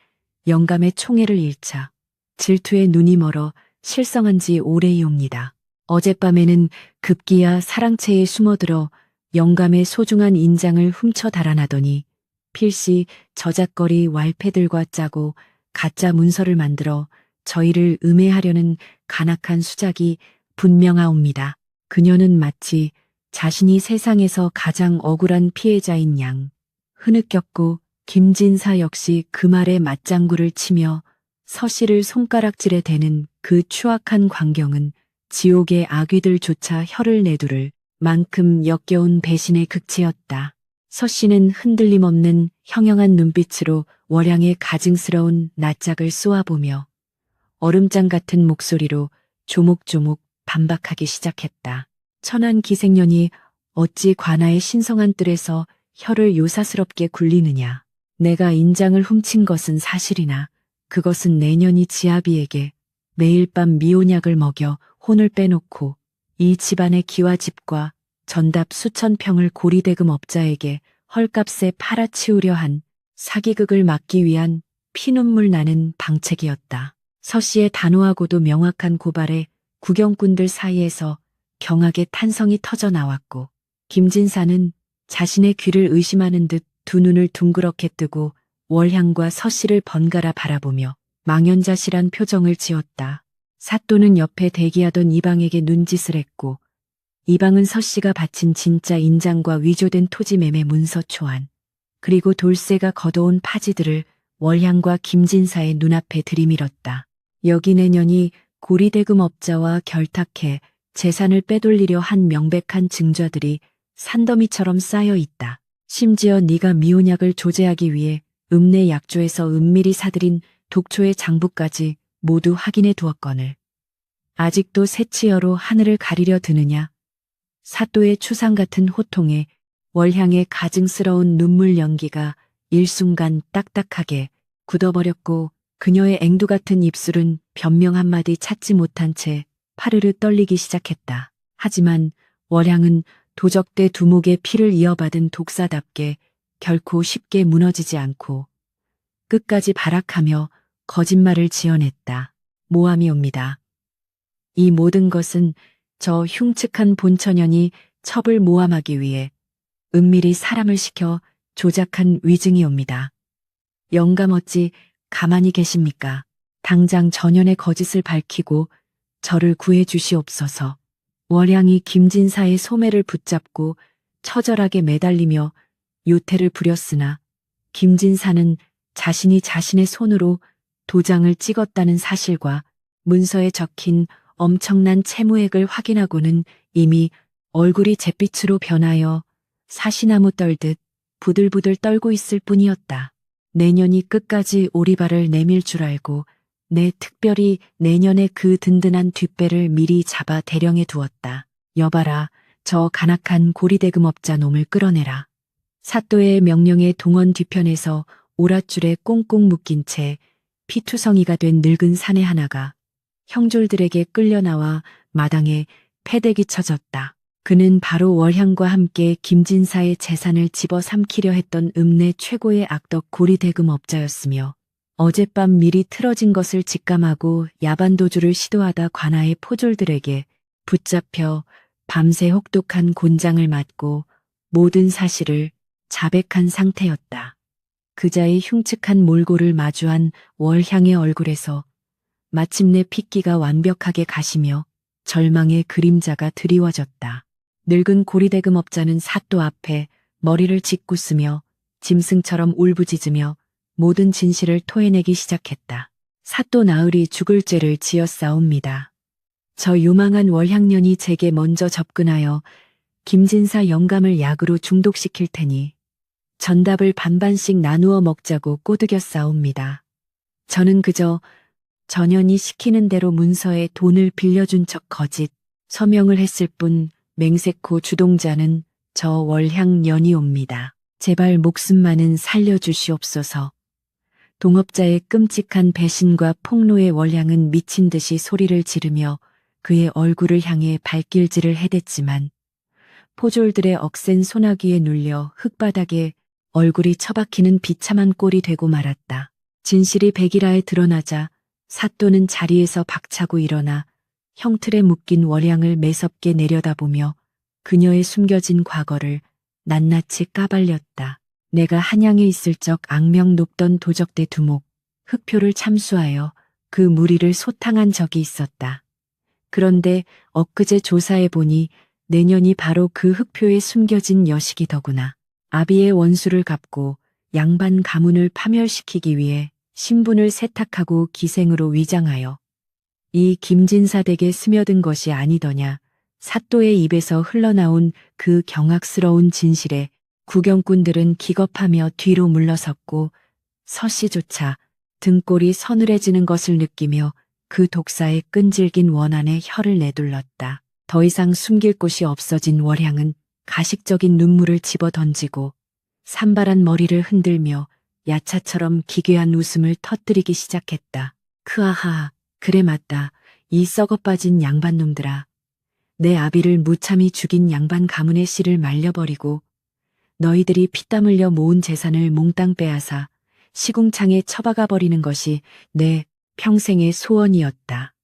영감의 총애를 잃자 질투에 눈이 멀어 실성한 지 오래이옵니다. 어젯밤에는 급기야 사랑채에 숨어들어 영감의 소중한 인장을 훔쳐 달아나더니 필시 저작거리 왈패들과 짜고 가짜 문서를 만들어 저희를 음해하려는 간악한 수작이 분명하옵니다. 그녀는 마치 자신이 세상에서 가장 억울한 피해자인 양 흐느꼈고 김진사 역시 그 말에 맞장구를 치며 서씨를 손가락질에 대는 그 추악한 광경은 지옥의 아귀들조차 혀를 내두를 만큼 역겨운 배신의 극치였다. 서씨는 흔들림 없는 형형한 눈빛으로 월향의 가증스러운 낯짝을 쏘아보며 얼음장 같은 목소리로 조목조목 반박하기 시작했다. 천한 기생년이 어찌 관아의 신성한 뜰에서 혀를 요사스럽게 굴리느냐. 내가 인장을 훔친 것은 사실이나 그것은 내년이 지아비에게 매일 밤 미온약을 먹여 혼을 빼놓고 이 집안의 기와집과 전답 수천 평을 고리대금 업자에게 헐값에 팔아치우려 한 사기극을 막기 위한 피눈물 나는 방책이었다. 서 씨의 단호하고도 명확한 고발에 구경꾼들 사이에서 경악의 탄성이 터져 나왔고, 김진사는 자신의 귀를 의심하는 듯 두 눈을 둥그렇게 뜨고 월향과 서 씨를 번갈아 바라보며 망연자실한 표정을 지었다. 사또는 옆에 대기하던 이방에게 눈짓을 했고, 이방은 서 씨가 바친 진짜 인장과 위조된 토지 매매 문서 초안, 그리고 돌쇠가 걷어온 파지들을 월향과 김진사의 눈앞에 들이밀었다. 여기 내년이 고리대금업자와 결탁해 재산을 빼돌리려 한 명백한 증좌들이 산더미처럼 쌓여 있다. 심지어 네가 미혼약을 조제하기 위해 읍내 약조에서 은밀히 사들인 독초의 장부까지 모두 확인해 두었거늘 아직도 새치여로 하늘을 가리려 드느냐. 사또의 추상 같은 호통에 월향의 가증스러운 눈물 연기가 일순간 딱딱하게 굳어버렸고, 그녀의 앵두 같은 입술은 변명 한마디 찾지 못한 채 파르르 떨리기 시작했다. 하지만 월향은 도적대 두목의 피를 이어받은 독사답게 결코 쉽게 무너지지 않고 끝까지 발악하며 거짓말을 지어냈다. 모함이옵니다. 이 모든 것은 저 흉측한 본처년이 첩을 모함하기 위해 은밀히 사람을 시켜 조작한 위증이옵니다. 영감 어찌 가만히 계십니까? 당장 전연의 거짓을 밝히고 저를 구해 주시옵소서. 월향이 김진사의 소매를 붙잡고 처절하게 매달리며 요태를 부렸으나, 김진사는 자신이 자신의 손으로 도장을 찍었다는 사실과 문서에 적힌 엄청난 채무액을 확인하고는 이미 얼굴이 잿빛으로 변하여 사시나무 떨듯 부들부들 떨고 있을 뿐이었다. 내년이 끝까지 오리발을 내밀 줄 알고 내 특별히 내년에 그 든든한 뒷배를 미리 잡아 대령해 두었다. 여봐라, 저 간악한 고리대금업자 놈을 끌어내라. 사또의 명령에 동원 뒤편에서 오랏줄에 꽁꽁 묶인 채 피투성이가 된 늙은 사내 하나가 형졸들에게 끌려 나와 마당에 패대기 쳐졌다. 그는 바로 월향과 함께 김진사의 재산을 집어삼키려 했던 읍내 최고의 악덕 고리대금업자였으며, 어젯밤 미리 틀어진 것을 직감하고 야반도주를 시도하다 관아의 포졸들에게 붙잡혀 밤새 혹독한 곤장을 맞고 모든 사실을 자백한 상태였다. 그자의 흉측한 몰골을 마주한 월향의 얼굴에서 마침내 핏기가 완벽하게 가시며 절망의 그림자가 드리워졌다. 늙은 고리대금업자는 사또 앞에 머리를 짓궂으며 짐승처럼 울부짖으며 모든 진실을 토해내기 시작했다. 사또 나으리 죽을 죄를 지었사옵니다. 저 요망한 월향년이 제게 먼저 접근하여 김진사 영감을 약으로 중독시킬 테니 전답을 반반씩 나누어 먹자고 꼬드겼사옵니다. 저는 그저 전현이 시키는 대로 문서에 돈을 빌려준 척 거짓 서명을 했을 뿐 맹세코 주동자는 저 월향년이옵니다. 제발 목숨만은 살려주시옵소서. 동업자의 끔찍한 배신과 폭로에 월향은 미친 듯이 소리를 지르며 그의 얼굴을 향해 발길질을 해댔지만, 포졸들의 억센 소나기에 눌려 흙바닥에 얼굴이 처박히는 비참한 꼴이 되고 말았다. 진실이 백일하에 드러나자 사또는 자리에서 박차고 일어나 형틀에 묶인 월향을 매섭게 내려다보며 그녀의 숨겨진 과거를 낱낱이 까발렸다. 내가 한양에 있을 적 악명 높던 도적대 두목, 흑표를 참수하여 그 무리를 소탕한 적이 있었다. 그런데 엊그제 조사해보니 내년이 바로 그 흑표에 숨겨진 여식이더구나. 아비의 원수를 갚고 양반 가문을 파멸시키기 위해 신분을 세탁하고 기생으로 위장하여 이 김진사 댁에 스며든 것이 아니더냐. 사또의 입에서 흘러나온 그 경악스러운 진실에 구경꾼들은 기겁하며 뒤로 물러섰고, 서씨조차 등골이 서늘해지는 것을 느끼며 그 독사의 끈질긴 원한에 혀를 내둘렀다. 더 이상 숨길 곳이 없어진 월향은 가식적인 눈물을 집어던지고 산발한 머리를 흔들며 야차처럼 기괴한 웃음을 터뜨리기 시작했다. 크아하, 그래 맞다. 이 썩어빠진 양반놈들아. 내 아비를 무참히 죽인 양반 가문의 씨를 말려버리고 너희들이 피땀 흘려 모은 재산을 몽땅 빼앗아 시궁창에 처박아 버리는 것이 내 평생의 소원이었다.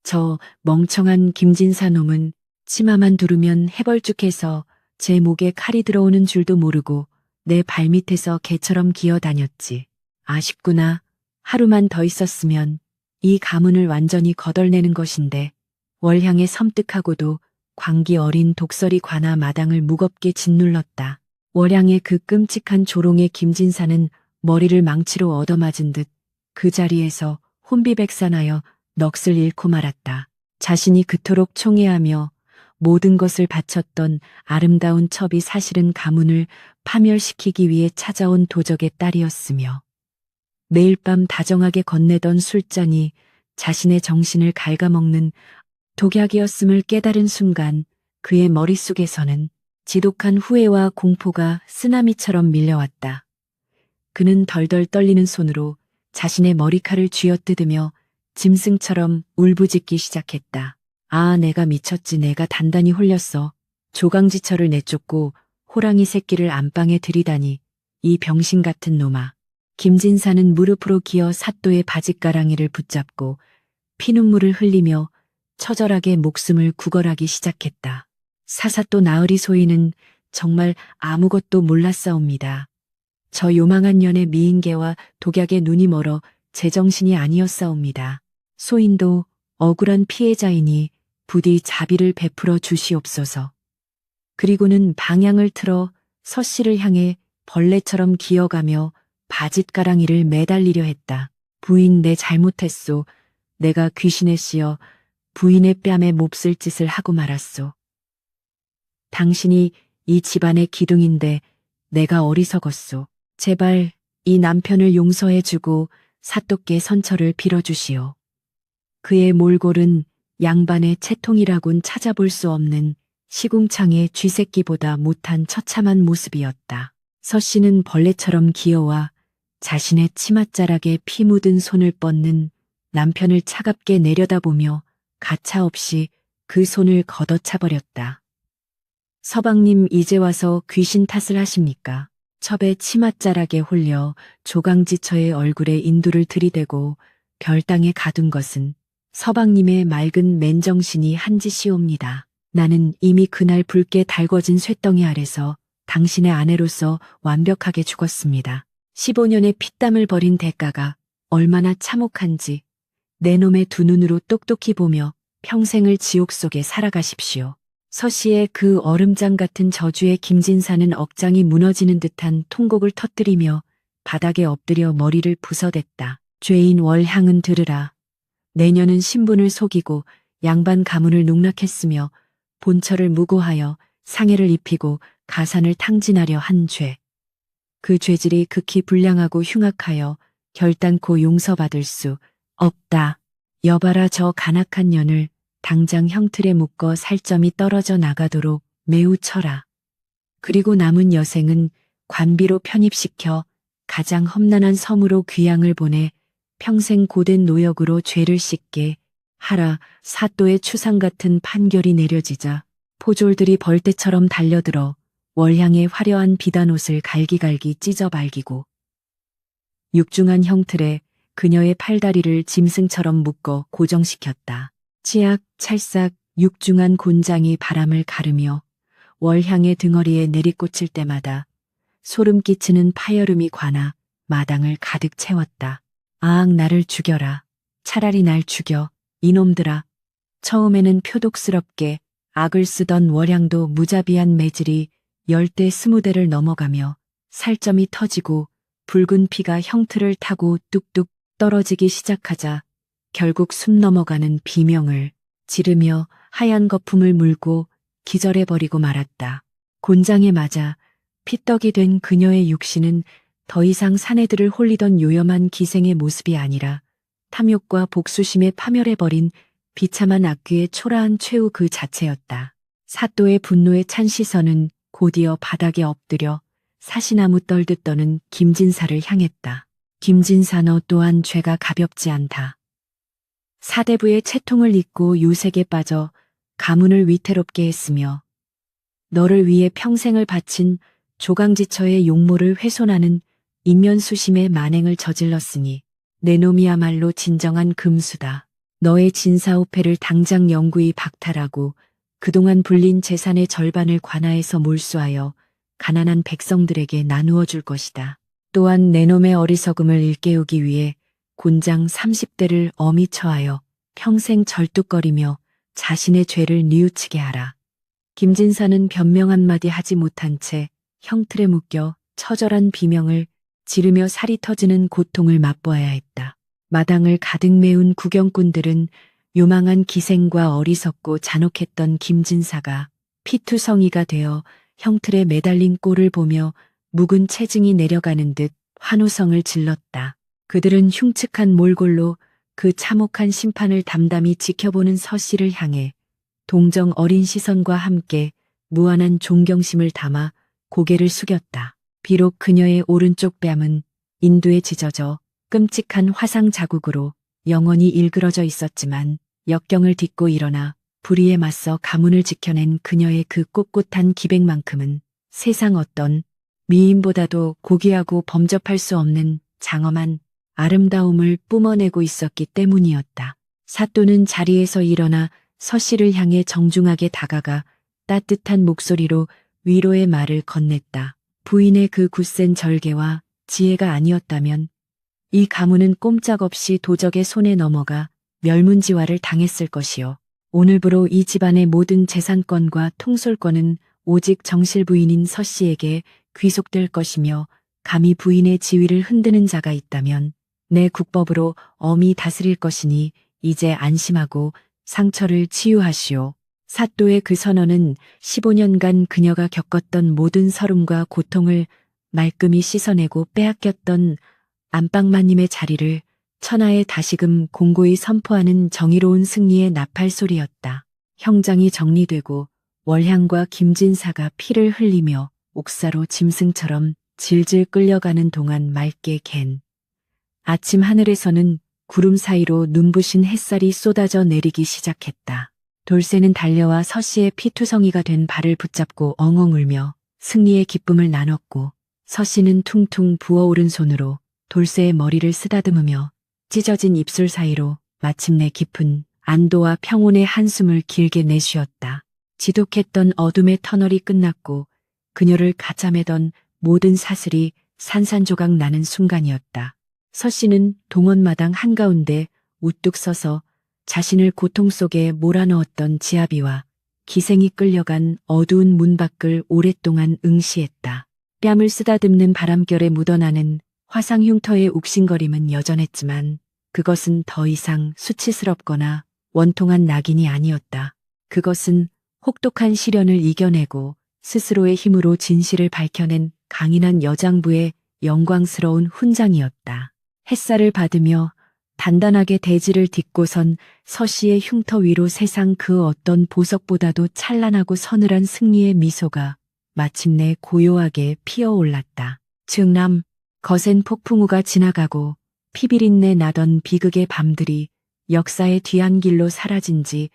저 멍청한 김진사 놈은 치마만 두르면 해벌쭉해서 제 목에 칼이 들어오는 줄도 모르고 내 발밑에서 개처럼 기어다녔지. 아쉽구나. 하루만 더 있었으면 이 가문을 완전히 거덜내는 것인데 월향의 섬뜩하고도 광기 어린 독설이 관아 마당을 무겁게 짓눌렀다. 월향의 그 끔찍한 조롱에 김진사는 머리를 망치로 얻어맞은 듯 그 자리에서 혼비백산하여 넋을 잃고 말았다. 자신이 그토록 총애하며 모든 것을 바쳤던 아름다운 첩이 사실은 가문을 파멸시키기 위해 찾아온 도적의 딸이었으며 매일 밤 다정하게 건네던 술잔이 자신의 정신을 갉아먹는 독약이었음을 깨달은 순간 그의 머릿속에서는 지독한 후회와 공포가 쓰나미처럼 밀려왔다. 그는 덜덜 떨리는 손으로 자신의 머리칼을 쥐어뜯으며 짐승처럼 울부짖기 시작했다. 아, 내가 미쳤지. 내가 단단히 홀렸어. 조강지처를 내쫓고 호랑이 새끼를 안방에 들이다니. 이 병신 같은 놈아. 김진사는 무릎으로 기어 사또의 바짓가랑이를 붙잡고 피눈물을 흘리며 처절하게 목숨을 구걸하기 시작했다. 사사또 나으리 소인은 정말 아무것도 몰랐사옵니다. 저 요망한 년의 미인계와 독약의 눈이 멀어 제정신이 아니었사옵니다. 소인도 억울한 피해자이니 부디 자비를 베풀어 주시옵소서. 그리고는 방향을 틀어 서씨를 향해 벌레처럼 기어가며 바짓가랑이를 매달리려 했다. 부인, 내 잘못했소. 내가 귀신에 씌어 부인의 뺨에 몹쓸 짓을 하고 말았소. 당신이 이 집안의 기둥인데 내가 어리석었소. 제발 이 남편을 용서해주고 사또께 선처를 빌어주시오. 그의 몰골은 양반의 채통이라곤 찾아볼 수 없는 시궁창의 쥐새끼보다 못한 처참한 모습이었다. 서씨는 벌레처럼 기어와 자신의 치맛자락에 피 묻은 손을 뻗는 남편을 차갑게 내려다보며 가차없이 그 손을 걷어차버렸다. 서방님, 이제 와서 귀신 탓을 하십니까? 첩의 치맛자락에 홀려 조강지처의 얼굴에 인두를 들이대고 별당에 가둔 것은 서방님의 맑은 맨정신이 한 짓이옵니다. 나는 이미 그날 붉게 달궈진 쇳덩이 아래서 당신의 아내로서 완벽하게 죽었습니다. 15년의 피땀을 버린 대가가 얼마나 참혹한지 내 놈의 두 눈으로 똑똑히 보며 평생을 지옥 속에 살아가십시오. 서씨의 그 얼음장 같은 저주에 김진사는 억장이 무너지는 듯한 통곡을 터뜨리며 바닥에 엎드려 머리를 부서댔다. 죄인 월향은 들으라. 내년은 신분을 속이고 양반 가문을 농락했으며 본처를 무고하여 상해를 입히고 가산을 탕진하려 한 죄. 그 죄질이 극히 불량하고 흉악하여 결단코 용서받을 수 없다. 여봐라, 저 간악한 년을 당장 형틀에 묶어 살점이 떨어져 나가도록 매우 쳐라. 그리고 남은 여생은 관비로 편입시켜 가장 험난한 섬으로 귀양을 보내 평생 고된 노역으로 죄를 씻게 하라. 사또의 추상 같은 판결이 내려지자 포졸들이 벌떼처럼 달려들어 월향의 화려한 비단옷을 갈기갈기 찢어 발기고 육중한 형틀에 그녀의 팔다리를 짐승처럼 묶어 고정시켰다. 치약, 찰싹, 육중한 곤장이 바람을 가르며 월향의 등허리에 내리꽂힐 때마다 소름 끼치는 파여름이 관아 마당을 가득 채웠다. 아악, 나를 죽여라. 차라리 날 죽여. 이놈들아. 처음에는 표독스럽게 악을 쓰던 월향도 무자비한 매질이 10대 20대를 넘어가며 살점이 터지고 붉은 피가 형틀을 타고 뚝뚝 떨어지기 시작하자 결국 숨 넘어가는 비명을 지르며 하얀 거품을 물고 기절해버리고 말았다. 곤장에 맞아 피떡이 된 그녀의 육신은 더 이상 사내들을 홀리던 요염한 기생의 모습이 아니라 탐욕과 복수심에 파멸해버린 비참한 악귀의 초라한 최후 그 자체였다. 사또의 분노에 찬 시선은 곧이어 바닥에 엎드려 사시나무 떨듯 떠는 김진사를 향했다. 김진사, 너 또한 죄가 가볍지 않다. 사대부의 채통을 잇고 유색에 빠져 가문을 위태롭게 했으며 너를 위해 평생을 바친 조강지처의 용모를 훼손하는 인면수심의 만행을 저질렀으니 내 놈이야말로 진정한 금수다. 너의 진사오패를 당장 영구히 박탈하고 그동안 불린 재산의 절반을 관아에서 몰수하여 가난한 백성들에게 나누어 줄 것이다. 또한 내 놈의 어리석음을 일깨우기 위해 곤장 30대를 엄히 처하여 평생 절뚝거리며 자신의 죄를 뉘우치게 하라. 김진사는 변명 한마디 하지 못한 채 형틀에 묶여 처절한 비명을 지르며 살이 터지는 고통을 맛보아야 했다. 마당을 가득 메운 구경꾼들은 요망한 기생과 어리석고 잔혹했던 김진사가 피투성이가 되어 형틀에 매달린 꼴을 보며 묵은 체증이 내려가는 듯 환호성을 질렀다. 그들은 흉측한 몰골로 그 참혹한 심판을 담담히 지켜보는 서씨를 향해 동정 어린 시선과 함께 무한한 존경심을 담아 고개를 숙였다. 비록 그녀의 오른쪽 뺨은 인두에 찢어져 끔찍한 화상 자국으로 영원히 일그러져 있었지만 역경을 딛고 일어나 불의에 맞서 가문을 지켜낸 그녀의 그 꼿꼿한 기백만큼은 세상 어떤 미인보다도 고귀하고 범접할 수 없는 장엄한 아름다움을 뿜어내고 있었기 때문이었다. 사또는 자리에서 일어나 서씨를 향해 정중하게 다가가 따뜻한 목소리로 위로의 말을 건넸다. 부인의 그 굳센 절개와 지혜가 아니었다면 이 가문은 꼼짝없이 도적의 손에 넘어가 멸문지화를 당했을 것이요. 오늘부로 이 집안의 모든 재산권과 통솔권은 오직 정실 부인인 서씨에게 귀속될 것이며 감히 부인의 지위를 흔드는 자가 있다면 내 국법으로 엄히 다스릴 것이니 이제 안심하고 상처를 치유하시오. 사또의 그 선언은 15년간 그녀가 겪었던 모든 서름과 고통을 말끔히 씻어내고 빼앗겼던 안방마님의 자리를 천하에 다시금 공고히 선포하는 정의로운 승리의 나팔소리였다. 형장이 정리되고 월향과 김진사가 피를 흘리며 옥사로 짐승처럼 질질 끌려가는 동안 맑게 갠 아침 하늘에서는 구름 사이로 눈부신 햇살이 쏟아져 내리기 시작했다. 돌쇠는 달려와 서씨의 피투성이가 된 발을 붙잡고 엉엉 울며 승리의 기쁨을 나눴고 서씨는 퉁퉁 부어오른 손으로 돌쇠의 머리를 쓰다듬으며 찢어진 입술 사이로 마침내 깊은 안도와 평온의 한숨을 길게 내쉬었다. 지독했던 어둠의 터널이 끝났고 그녀를 가짜매던 모든 사슬이 산산조각 나는 순간이었다. 서씨는 동원마당 한가운데 우뚝 서서 자신을 고통 속에 몰아넣었던 지아비와 기생이 끌려간 어두운 문 밖을 오랫동안 응시했다. 뺨을 쓰다듬는 바람결에 묻어나는 화상 흉터의 욱신거림은 여전했지만 그것은 더 이상 수치스럽거나 원통한 낙인이 아니었다. 그것은 혹독한 시련을 이겨내고 스스로의 힘으로 진실을 밝혀낸 강인한 여장부의 영광스러운 훈장이었다. 햇살을 받으며 단단하게 대지를 딛고선 서씨의 흉터 위로 세상 그 어떤 보석보다도 찬란하고 서늘한 승리의 미소가 마침내 고요하게 피어올랐다. 증남, 거센 폭풍우가 지나가고 피비린내 나던 비극의 밤들이 역사의 뒤안길로 사라진 지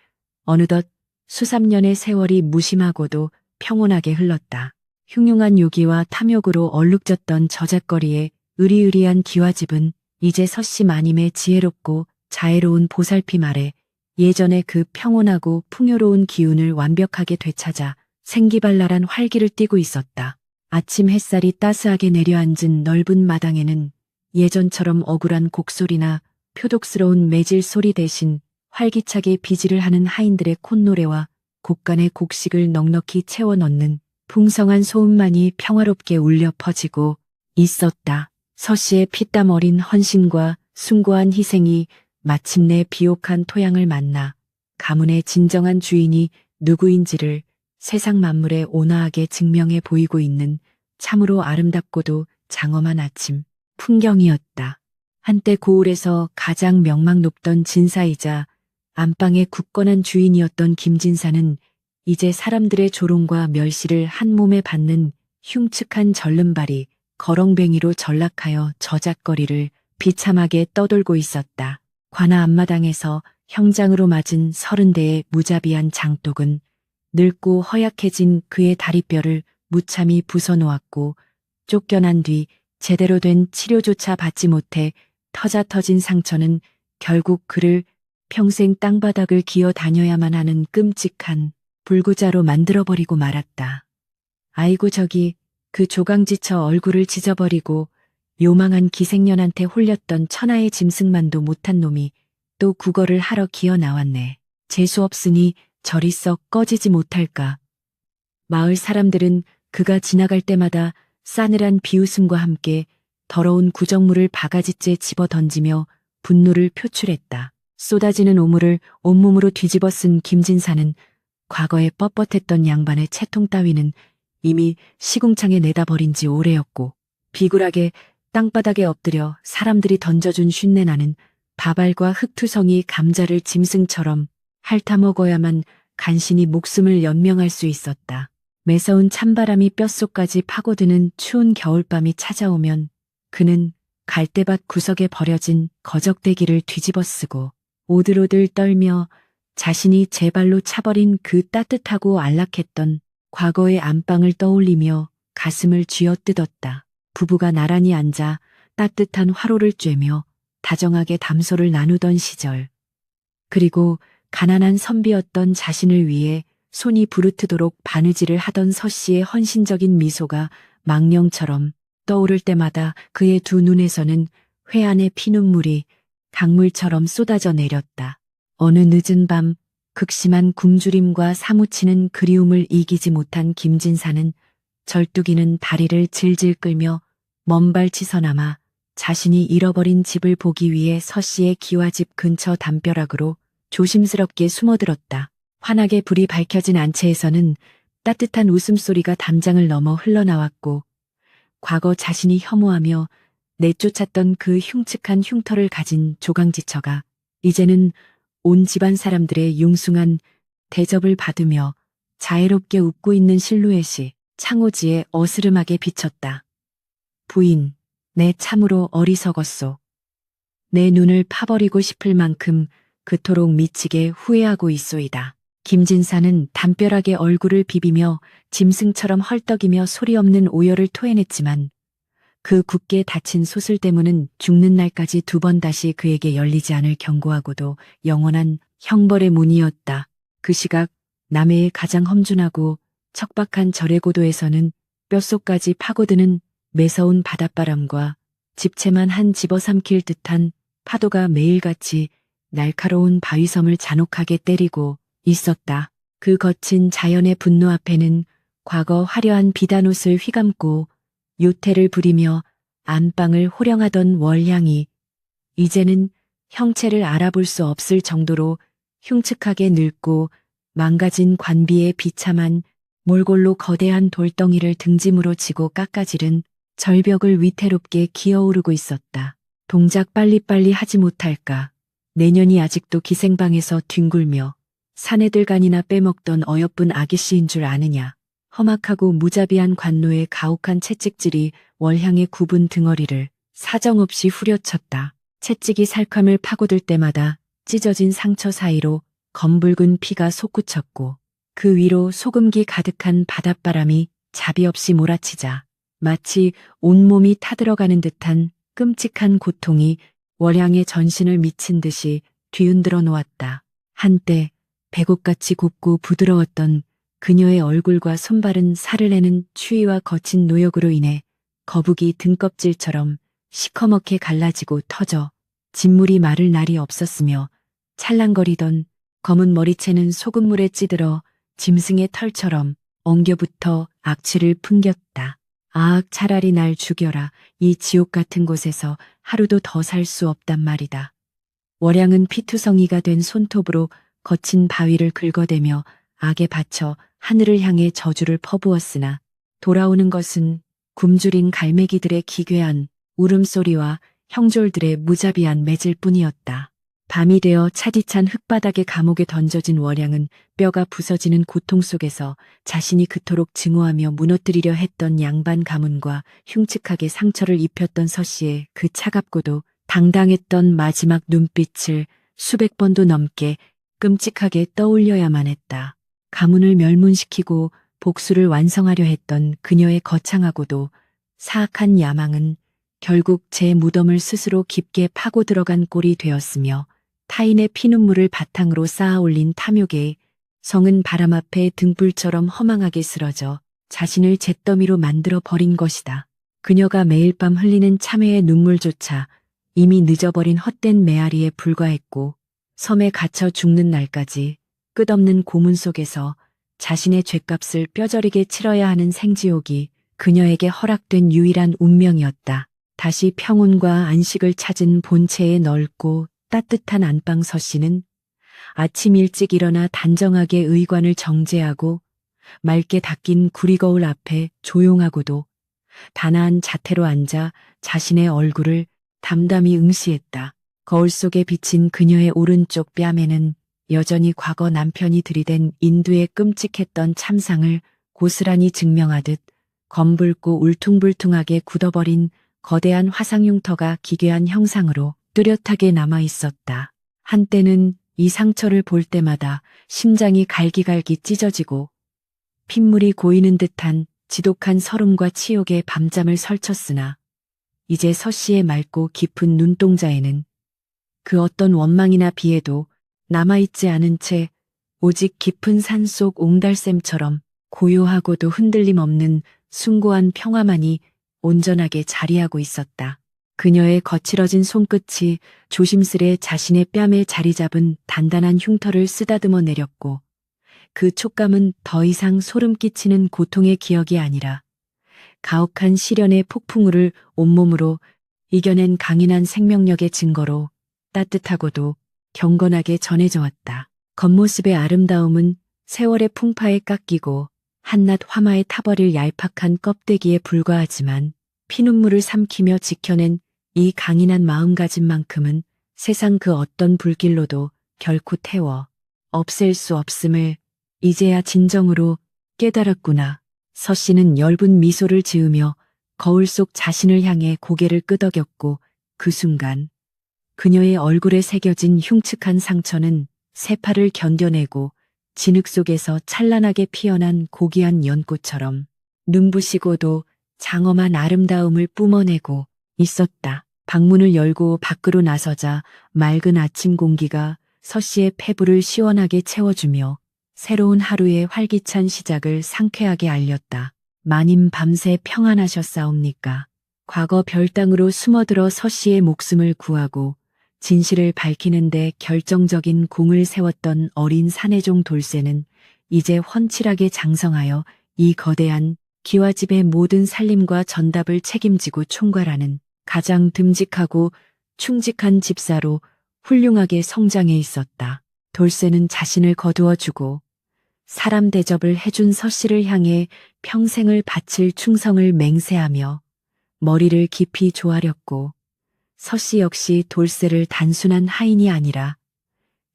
어느덧 수삼년의 세월이 무심하고도 평온하게 흘렀다. 흉흉한 요기와 탐욕으로 얼룩졌던 저잣거리의 으리으리한 기와집은 이제 서씨 마님의 지혜롭고 자애로운 보살핌 아래 예전의 그 평온하고 풍요로운 기운을 완벽하게 되찾아 생기발랄한 활기를 띠고 있었다. 아침 햇살이 따스하게 내려앉은 넓은 마당에는 예전처럼 억울한 곡소리나 표독스러운 매질 소리 대신 활기차게 비질을 하는 하인들의 콧노래와 곡간의 곡식을 넉넉히 채워 넣는 풍성한 소음만이 평화롭게 울려 퍼지고 있었다. 서씨의 피땀 어린 헌신과 숭고한 희생이 마침내 비옥한 토양을 만나 가문의 진정한 주인이 누구인지를 세상 만물에 온화하게 증명해 보이고 있는 참으로 아름답고도 장엄한 아침 풍경이었다. 한때 고을에서 가장 명망 높던 진사이자 안방의 굳건한 주인이었던 김진사는 이제 사람들의 조롱과 멸시를 한 몸에 받는 흉측한 절름발이 거렁뱅이로 전락하여 저잣거리를 비참하게 떠돌고 있었다. 관아 앞마당에서 형장으로 맞은 30대의 무자비한 장독은 늙고 허약해진 그의 다리뼈를 무참히 부숴놓았고 쫓겨난 뒤 제대로 된 치료조차 받지 못해 터자 터진 상처는 결국 그를 평생 땅바닥을 기어 다녀야만 하는 끔찍한 불구자로 만들어버리고 말았다. 아이고 저기 그 조강지처 얼굴을 찢어버리고 요망한 기생년한테 홀렸던 천하의 짐승만도 못한 놈이 또 국어를 하러 기어 나왔네. 재수없으니 저리 썩 꺼지지 못할까. 마을 사람들은 그가 지나갈 때마다 싸늘한 비웃음과 함께 더러운 구정물을 바가지째 집어 던지며 분노를 표출했다. 쏟아지는 오물을 온몸으로 뒤집어 쓴 김진사는 과거에 뻣뻣했던 양반의 채통 따위는 이미 시궁창에 내다 버린 지 오래였고 비굴하게 땅바닥에 엎드려 사람들이 던져준 쉰내나는 밥알과 흙투성이 감자를 짐승처럼 핥아먹어야만 간신히 목숨을 연명할 수 있었다. 매서운 찬바람이 뼛속까지 파고드는 추운 겨울밤이 찾아오면 그는 갈대밭 구석에 버려진 거적대기를 뒤집어 쓰고 오들오들 떨며 자신이 제 발로 차버린 그 따뜻하고 안락했던 과거의 안방을 떠올리며 가슴을 쥐어뜯었다. 부부가 나란히 앉아 따뜻한 화로를 쬐며 다정하게 담소를 나누던 시절. 그리고 가난한 선비였던 자신을 위해 손이 부르트도록 바느질을 하던 서씨의 헌신적인 미소가 망령처럼 떠오를 때마다 그의 두 눈에서는 회한의 피눈물이 강물처럼 쏟아져 내렸다. 어느 늦은 밤 극심한 굶주림과 사무치는 그리움을 이기지 못한 김진사는 절뚝이는 다리를 질질 끌며 먼발치서 남아 자신이 잃어버린 집을 보기 위해 서씨의 기와집 근처 담벼락으로 조심스럽게 숨어들었다. 환하게 불이 밝혀진 안채에서는 따뜻한 웃음소리가 담장을 넘어 흘러나왔고 과거 자신이 혐오하며 내쫓았던 그 흉측한 흉터를 가진 조강지처가 이제는 온 집안 사람들의 융숭한 대접을 받으며 자애롭게 웃고 있는 실루엣이 창호지에 어스름하게 비쳤다. 부인, 내 참으로 어리석었소. 내 눈을 파버리고 싶을 만큼 그토록 미치게 후회하고 있소이다. 김진사는 담벼락에 얼굴을 비비며 짐승처럼 헐떡이며 소리 없는 오열을 토해냈지만 그 굳게 닫힌 소슬대문은 죽는 날까지 두 번 다시 그에게 열리지 않을 견고하고도 영원한 형벌의 문이었다. 그 시각 남해의 가장 험준하고 척박한 절해고도에서는 뼛속까지 파고드는 매서운 바닷바람과 집채만 한 집어삼킬 듯한 파도가 매일같이 날카로운 바위섬을 잔혹하게 때리고 있었다. 그 거친 자연의 분노 앞에는 과거 화려한 비단옷을 휘감고 요태를 부리며 안방을 호령하던 월향이 이제는 형체를 알아볼 수 없을 정도로 흉측하게 늙고 망가진 관비의 비참한 몰골로 거대한 돌덩이를 등짐으로 지고 깎아지른 절벽을 위태롭게 기어오르고 있었다. 동작 빨리빨리 하지 못할까. 내년이 아직도 기생방에서 뒹굴며 사내들간이나 빼먹던 어여쁜 아기씨인 줄 아느냐. 험악하고 무자비한 관노의 가혹한 채찍질이 월향의 굽은 등허리를 사정없이 후려쳤다. 채찍이 살쾡을 파고들 때마다 찢어진 상처 사이로 검붉은 피가 솟구쳤고 그 위로 소금기 가득한 바닷바람이 자비 없이 몰아치자 마치 온몸이 타들어가는 듯한 끔찍한 고통이 월향의 전신을 미친 듯이 뒤흔들어 놓았다. 한때 배곡같이 곱고 부드러웠던 그녀의 얼굴과 손발은 살을 내는 추위와 거친 노역으로 인해 거북이 등껍질처럼 시커멓게 갈라지고 터져 진물이 마를 날이 없었으며 찰랑거리던 검은 머리채는 소금물에 찌들어 짐승의 털처럼 엉겨붙어 악취를 풍겼다. 아악 차라리 날 죽여라. 이 지옥 같은 곳에서 하루도 더 살 수 없단 말이다. 월향은 피투성이가 된 손톱으로 거친 바위를 긁어대며 악에 받쳐 하늘을 향해 저주를 퍼부었으나 돌아오는 것은 굶주린 갈매기들의 기괴한 울음소리와 형졸들의 무자비한 매질 뿐이었다. 밤이 되어 차디찬 흙바닥의 감옥에 던져진 월향은 뼈가 부서지는 고통 속에서 자신이 그토록 증오하며 무너뜨리려 했던 양반 가문과 흉측하게 상처를 입혔던 서씨의 그 차갑고도 당당했던 마지막 눈빛을 수백 번도 넘게 끔찍하게 떠올려야만 했다. 가문을 멸문시키고 복수를 완성하려 했던 그녀의 거창하고도 사악한 야망은 결국 제 무덤을 스스로 깊게 파고 들어간 꼴이 되었으며 타인의 피눈물을 바탕으로 쌓아 올린 탐욕의 성은 바람 앞에 등불처럼 허망하게 쓰러져 자신을 잿더미로 만들어 버린 것이다. 그녀가 매일 밤 흘리는 참회의 눈물조차 이미 늦어버린 헛된 메아리에 불과했고 섬에 갇혀 죽는 날까지 끝없는 고문 속에서 자신의 죗값을 뼈저리게 치러야 하는 생지옥이 그녀에게 허락된 유일한 운명이었다. 다시 평온과 안식을 찾은 본체의 넓고 따뜻한 안방 서씨는 아침 일찍 일어나 단정하게 의관을 정제하고 맑게 닦인 구리거울 앞에 조용하고도 단아한 자태로 앉아 자신의 얼굴을 담담히 응시했다. 거울 속에 비친 그녀의 오른쪽 뺨에는 여전히 과거 남편이 들이댄 인두의 끔찍했던 참상을 고스란히 증명하듯 검붉고 울퉁불퉁하게 굳어버린 거대한 화상 흉터가 기괴한 형상으로 뚜렷하게 남아 있었다. 한때는 이 상처를 볼 때마다 심장이 갈기갈기 찢어지고 핏물이 고이는 듯한 지독한 서름과 치욕에 밤잠을 설쳤으나 이제 서씨의 맑고 깊은 눈동자에는 그 어떤 원망이나 비애도 남아있지 않은 채 오직 깊은 산속 옹달샘처럼 고요하고도 흔들림 없는 숭고한 평화만이 온전하게 자리하고 있었다. 그녀의 거칠어진 손끝이 조심스레 자신의 뺨에 자리 잡은 단단한 흉터를 쓰다듬어 내렸고 그 촉감은 더 이상 소름 끼치는 고통의 기억이 아니라 가혹한 시련의 폭풍우를 온몸으로 이겨낸 강인한 생명력의 증거로 따뜻하고도 경건하게 전해져 왔다. 겉모습의 아름다움은 세월의 풍파에 깎이고 한낱 화마에 타버릴 얄팍한 껍데기에 불과하지만 피눈물을 삼키며 지켜낸 이 강인한 마음가짐만큼은 세상 그 어떤 불길로도 결코 태워 없앨 수 없음을 이제야 진정으로 깨달았구나. 서씨는 엷은 미소를 지으며 거울 속 자신을 향해 고개를 끄덕였고 그 순간 그녀의 얼굴에 새겨진 흉측한 상처는 세파를 견뎌내고 진흙 속에서 찬란하게 피어난 고귀한 연꽃처럼 눈부시고도 장엄한 아름다움을 뿜어내고 있었다. 방문을 열고 밖으로 나서자 맑은 아침 공기가 서씨의 폐부를 시원하게 채워주며 새로운 하루의 활기찬 시작을 상쾌하게 알렸다. 마님 밤새 평안하셨사옵니까? 과거 별당으로 숨어들어 서씨의 목숨을 구하고 진실을 밝히는데 결정적인 공을 세웠던 어린 사내종 돌쇠는 이제 훤칠하게 장성하여 이 거대한 기와집의 모든 살림과 전답을 책임지고 총괄하는 가장 듬직하고 충직한 집사로 훌륭하게 성장해 있었다. 돌쇠는 자신을 거두어주고 사람 대접을 해준 서씨를 향해 평생을 바칠 충성을 맹세하며 머리를 깊이 조아렸고 서씨 역시 돌쇠를 단순한 하인이 아니라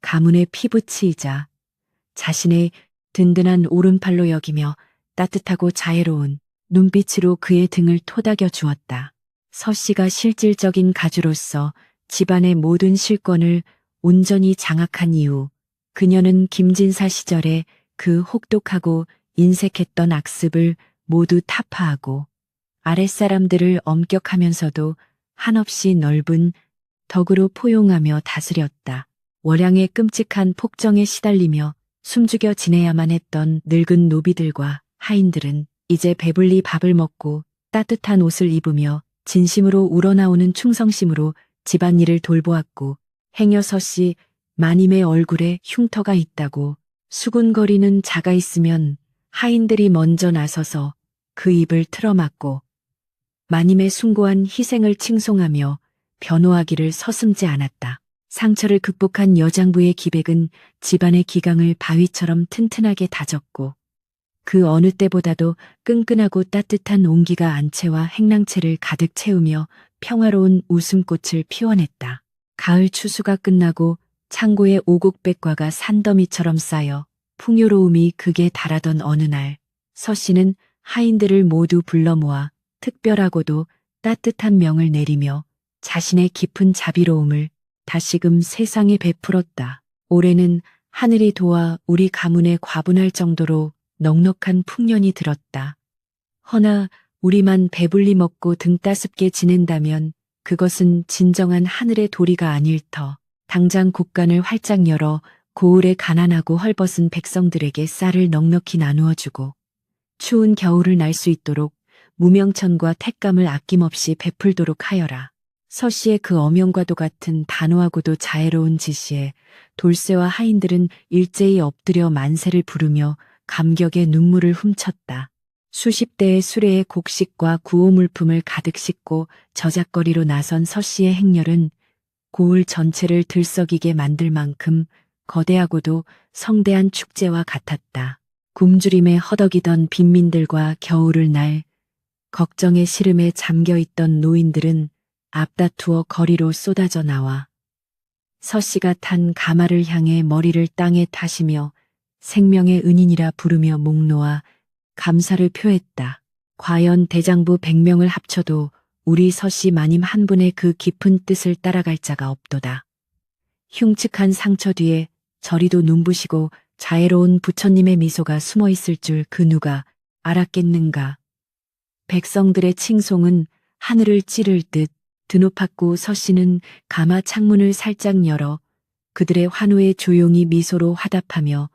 가문의 피부치이자 자신의 든든한 오른팔로 여기며 따뜻하고 자애로운 눈빛으로 그의 등을 토닥여 주었다. 서씨가 실질적인 가주로서 집안의 모든 실권을 온전히 장악한 이후 그녀는 김진사 시절에 그 혹독하고 인색했던 악습을 모두 타파하고 아랫사람들을 엄격하면서도 한없이 넓은 덕으로 포용하며 다스렸다. 월양의 끔찍한 폭정에 시달리며 숨죽여 지내야만 했던 늙은 노비들과 하인들은 이제 배불리 밥을 먹고 따뜻한 옷을 입으며 진심으로 우러나오는 충성심으로 집안일을 돌보았고 행여 서씨 마님의 얼굴에 흉터가 있다고 수군거리는 자가 있으면 하인들이 먼저 나서서 그 입을 틀어막고 마님의 숭고한 희생을 칭송하며 변호하기를 서슴지 않았다. 상처를 극복한 여장부의 기백은 집안의 기강을 바위처럼 튼튼하게 다졌고 그 어느 때보다도 끈끈하고 따뜻한 온기가 안채와 행랑채를 가득 채우며 평화로운 웃음꽃을 피워냈다. 가을 추수가 끝나고 창고에 오곡백과가 산더미처럼 쌓여 풍요로움이 극에 달하던 어느 날 서씨는 하인들을 모두 불러 모아 특별하고도 따뜻한 명을 내리며 자신의 깊은 자비로움을 다시금 세상에 베풀었다. 올해는 하늘이 도와 우리 가문에 과분할 정도로 넉넉한 풍년이 들었다. 허나 우리만 배불리 먹고 등 따숩게 지낸다면 그것은 진정한 하늘의 도리가 아닐 터. 당장 곳간을 활짝 열어 고을에 가난하고 헐벗은 백성들에게 쌀을 넉넉히 나누어주고 추운 겨울을 날 수 있도록 무명천과 택감을 아낌없이 베풀도록 하여라. 서씨의 그 엄연과도 같은 단호하고도 자애로운 지시에 돌쇠와 하인들은 일제히 엎드려 만세를 부르며 감격의 눈물을 훔쳤다. 수십 대의 수레에 곡식과 구호물품을 가득 싣고 저작거리로 나선 서씨의 행렬은 고을 전체를 들썩이게 만들 만큼 거대하고도 성대한 축제와 같았다. 굶주림에 허덕이던 빈민들과 겨울을 날 걱정의 시름에 잠겨있던 노인들은 앞다투어 거리로 쏟아져 나와 서씨가 탄 가마를 향해 머리를 땅에 타시며 생명의 은인이라 부르며 목 놓아 감사를 표했다. 과연 대장부 100명을 합쳐도 우리 서씨 마님 한 분의 그 깊은 뜻을 따라갈 자가 없도다. 흉측한 상처 뒤에 저리도 눈부시고 자애로운 부처님의 미소가 숨어 있을 줄 그 누가 알았겠는가. 백성들의 칭송은 하늘을 찌를 듯 드높았고 서씨는 가마 창문을 살짝 열어 그들의 환호에 조용히 미소로 화답하며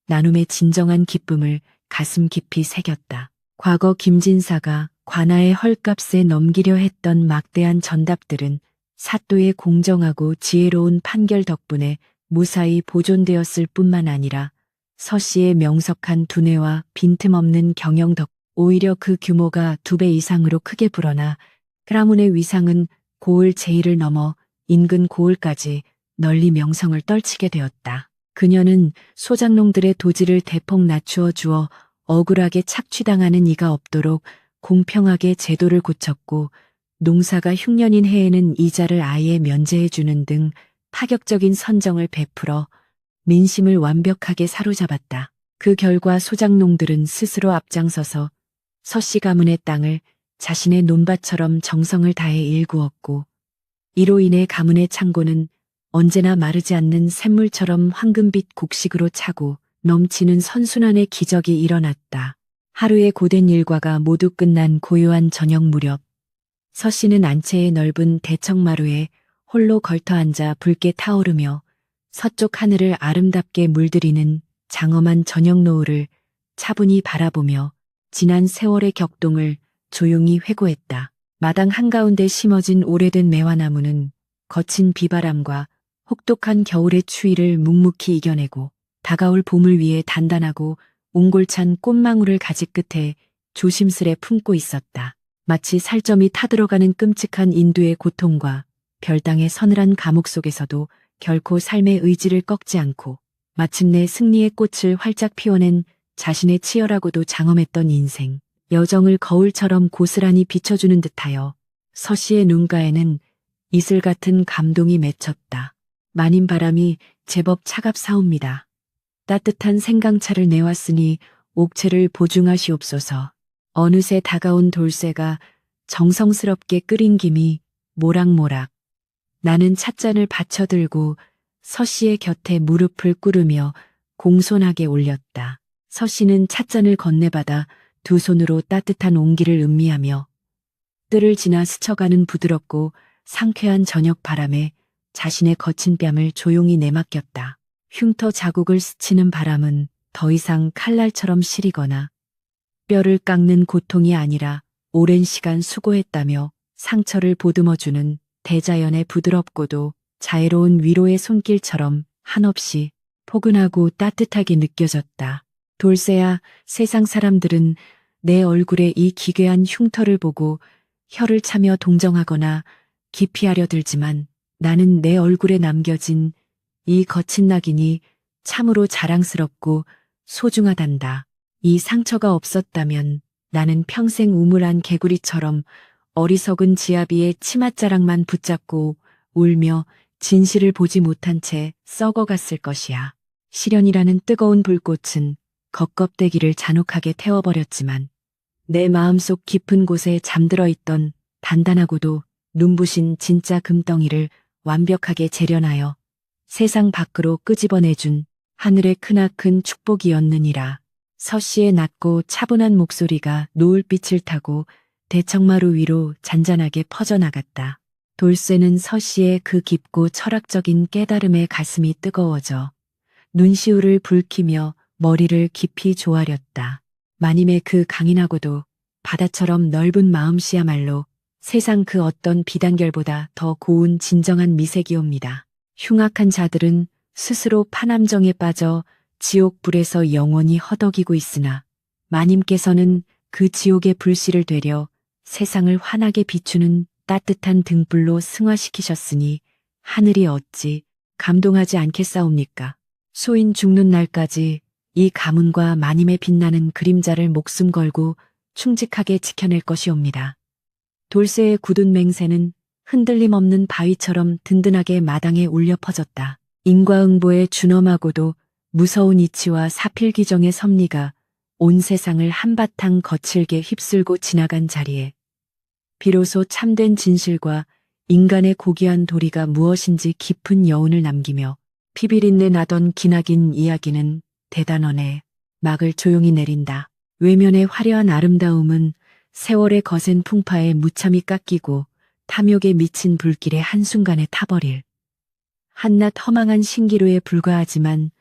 나눔의 진정한 기쁨을 가슴 깊이 새겼다. 과거 김진사가 관아의 헐값에 넘기려 했던 막대한 전답들은 사또의 공정하고 지혜로운 판결 덕분에 무사히 보존되었을 뿐만 아니라 서씨의 명석한 두뇌와 빈틈없는 경영 덕 오히려 그 규모가 2배 이상으로 크게 불어나 그라문의 위상은 고을 제1을 넘어 인근 고을까지 널리 명성을 떨치게 되었다. 그녀는 소장농들의 도지를 대폭 낮추어 주어 억울하게 착취당하는 이가 없도록 공평하게 제도를 고쳤고 농사가 흉년인 해에는 이자를 아예 면제해 주는 등 파격적인 선정을 베풀어 민심을 완벽하게 사로잡았다. 그 결과 소장농들은 스스로 앞장서서 서씨 가문의 땅을 자신의 논밭처럼 정성을 다해 일구었고 이로 인해 가문의 창고는 언제나 마르지 않는 샘물처럼 황금빛 곡식으로 차고 넘치는 선순환의 기적이 일어났다. 하루의 고된 일과가 모두 끝난 고요한 저녁 무렵 서씨는 안채의 넓은 대청마루에 홀로 걸터앉아 붉게 타오르며 서쪽 하늘을 아름답게 물들이는 장엄한 저녁 노을을 차분히 바라보며 지난 세월의 격동을 조용히 회고했다. 마당 한가운데 심어진 오래된 매화나무는 거친 비바람과 혹독한 겨울의 추위를 묵묵히 이겨내고 다가올 봄을 위해 단단하고 옹골찬 꽃망울을 가지 끝에 조심스레 품고 있었다. 마치 살점이 타들어가는 끔찍한 인두의 고통과 별당의 서늘한 감옥 속에서도 결코 삶의 의지를 꺾지 않고 마침내 승리의 꽃을 활짝 피워낸 자신의 치열하고도 장엄했던 인생, 여정을 거울처럼 고스란히 비춰주는 듯하여 서씨의 눈가에는 이슬 같은 감동이 맺혔다. 마님 바람이 제법 차갑사옵니다. 따뜻한 생강차를 내왔으니 옥체를 보증하시옵소서. 어느새 다가온 돌쇠가 정성스럽게 끓인 김이 모락모락. 나는 찻잔을 받쳐들고 서씨의 곁에 무릎을 꿇으며 공손하게 올렸다. 서씨는 찻잔을 건네받아 두 손으로 따뜻한 온기를 음미하며 뜰을 지나 스쳐가는 부드럽고 상쾌한 저녁 바람에 자신의 거친 뺨을 조용히 내맡겼다. 흉터 자국을 스치는 바람은 더 이상 칼날처럼 시리거나 뼈를 깎는 고통이 아니라 오랜 시간 수고했다며 상처를 보듬어주는 대자연의 부드럽고도 자애로운 위로의 손길처럼 한없이 포근하고 따뜻하게 느껴졌다. 돌쇠야, 세상 사람들은 내 얼굴에 이 기괴한 흉터를 보고 혀를 차며 동정하거나 기피하려 들지만 나는 내 얼굴에 남겨진 이 거친 낙인이 참으로 자랑스럽고 소중하단다. 이 상처가 없었다면 나는 평생 우물안 개구리처럼 어리석은 지아비의 치맛자락만 붙잡고 울며 진실을 보지 못한 채 썩어갔을 것이야. 시련이라는 뜨거운 불꽃은 겉껍데기를 잔혹하게 태워버렸지만 내 마음속 깊은 곳에 잠들어 있던 단단하고도 눈부신 진짜 금덩이를 완벽하게 재련하여 세상 밖으로 끄집어내준 하늘의 크나큰 축복이었느니라. 서씨의 낮고 차분한 목소리가 노을빛을 타고 대청마루 위로 잔잔하게 퍼져나갔다. 돌쇠는 서씨의 그 깊고 철학적인 깨달음에 가슴이 뜨거워져 눈시울을 붉히며 머리를 깊이 조아렸다. 마님의 그 강인하고도 바다처럼 넓은 마음씨야말로 세상 그 어떤 비단결보다 더 고운 진정한 미색이옵니다. 흉악한 자들은 스스로 파남정에 빠져 지옥불에서 영원히 허덕이고 있으나 마님께서는 그 지옥의 불씨를 되려 세상을 환하게 비추는 따뜻한 등불로 승화시키셨으니 하늘이 어찌 감동하지 않겠사옵니까? 소인 죽는 날까지 이 가문과 마님의 빛나는 그림자를 목숨 걸고 충직하게 지켜낼 것이옵니다. 돌쇠의 굳은 맹세는 흔들림 없는 바위처럼 든든하게 마당에 울려 퍼졌다. 인과응보의 준엄하고도 무서운 이치와 사필귀정의 섭리가 온 세상을 한바탕 거칠게 휩쓸고 지나간 자리에 비로소 참된 진실과 인간의 고귀한 도리가 무엇인지 깊은 여운을 남기며 피비린내 나던 기나긴 이야기는 대단원의 막을 조용히 내린다. 외면의 화려한 아름다움은 세월의 거센 풍파에 무참히 깎이고 탐욕에 미친 불길의 한순간에 타버릴 한낱 허망한 신기루에 불과하지만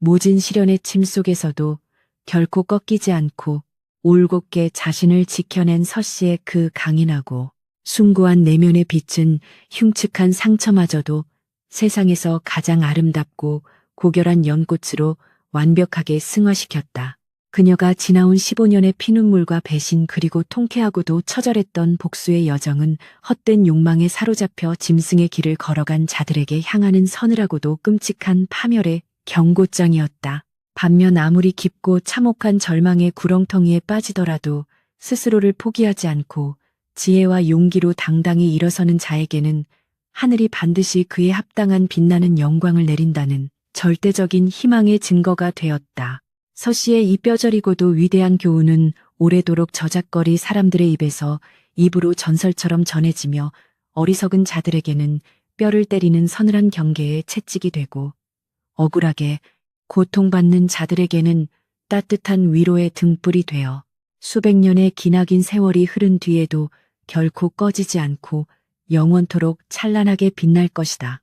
모진 시련의 침 속에서도 결코 꺾이지 않고 올곧게 자신을 지켜낸 서씨의 그 강인하고 숭고한 내면의 빛은 흉측한 상처마저도 세상에서 가장 아름답고 고결한 연꽃으로 완벽하게 승화시켰다. 그녀가 지나온 15년의 피눈물과 배신 그리고 통쾌하고도 처절했던 복수의 여정은 헛된 욕망에 사로잡혀 짐승의 길을 걸어간 자들에게 향하는 서늘하고도 끔찍한 파멸의 경고장이었다. 반면 아무리 깊고 참혹한 절망의 구렁텅이에 빠지더라도 스스로를 포기하지 않고 지혜와 용기로 당당히 일어서는 자에게는 하늘이 반드시 그에 합당한 빛나는 영광을 내린다는 절대적인 희망의 증거가 되었다. 서씨의 이 뼈저리고도 위대한 교훈은 오래도록 저작거리 사람들의 입에서 입으로 전설처럼 전해지며 어리석은 자들에게는 뼈를 때리는 서늘한 경계에 채찍이 되고 억울하게 고통받는 자들에게는 따뜻한 위로의 등불이 되어 수백 년의 기나긴 세월이 흐른 뒤에도 결코 꺼지지 않고 영원토록 찬란하게 빛날 것이다.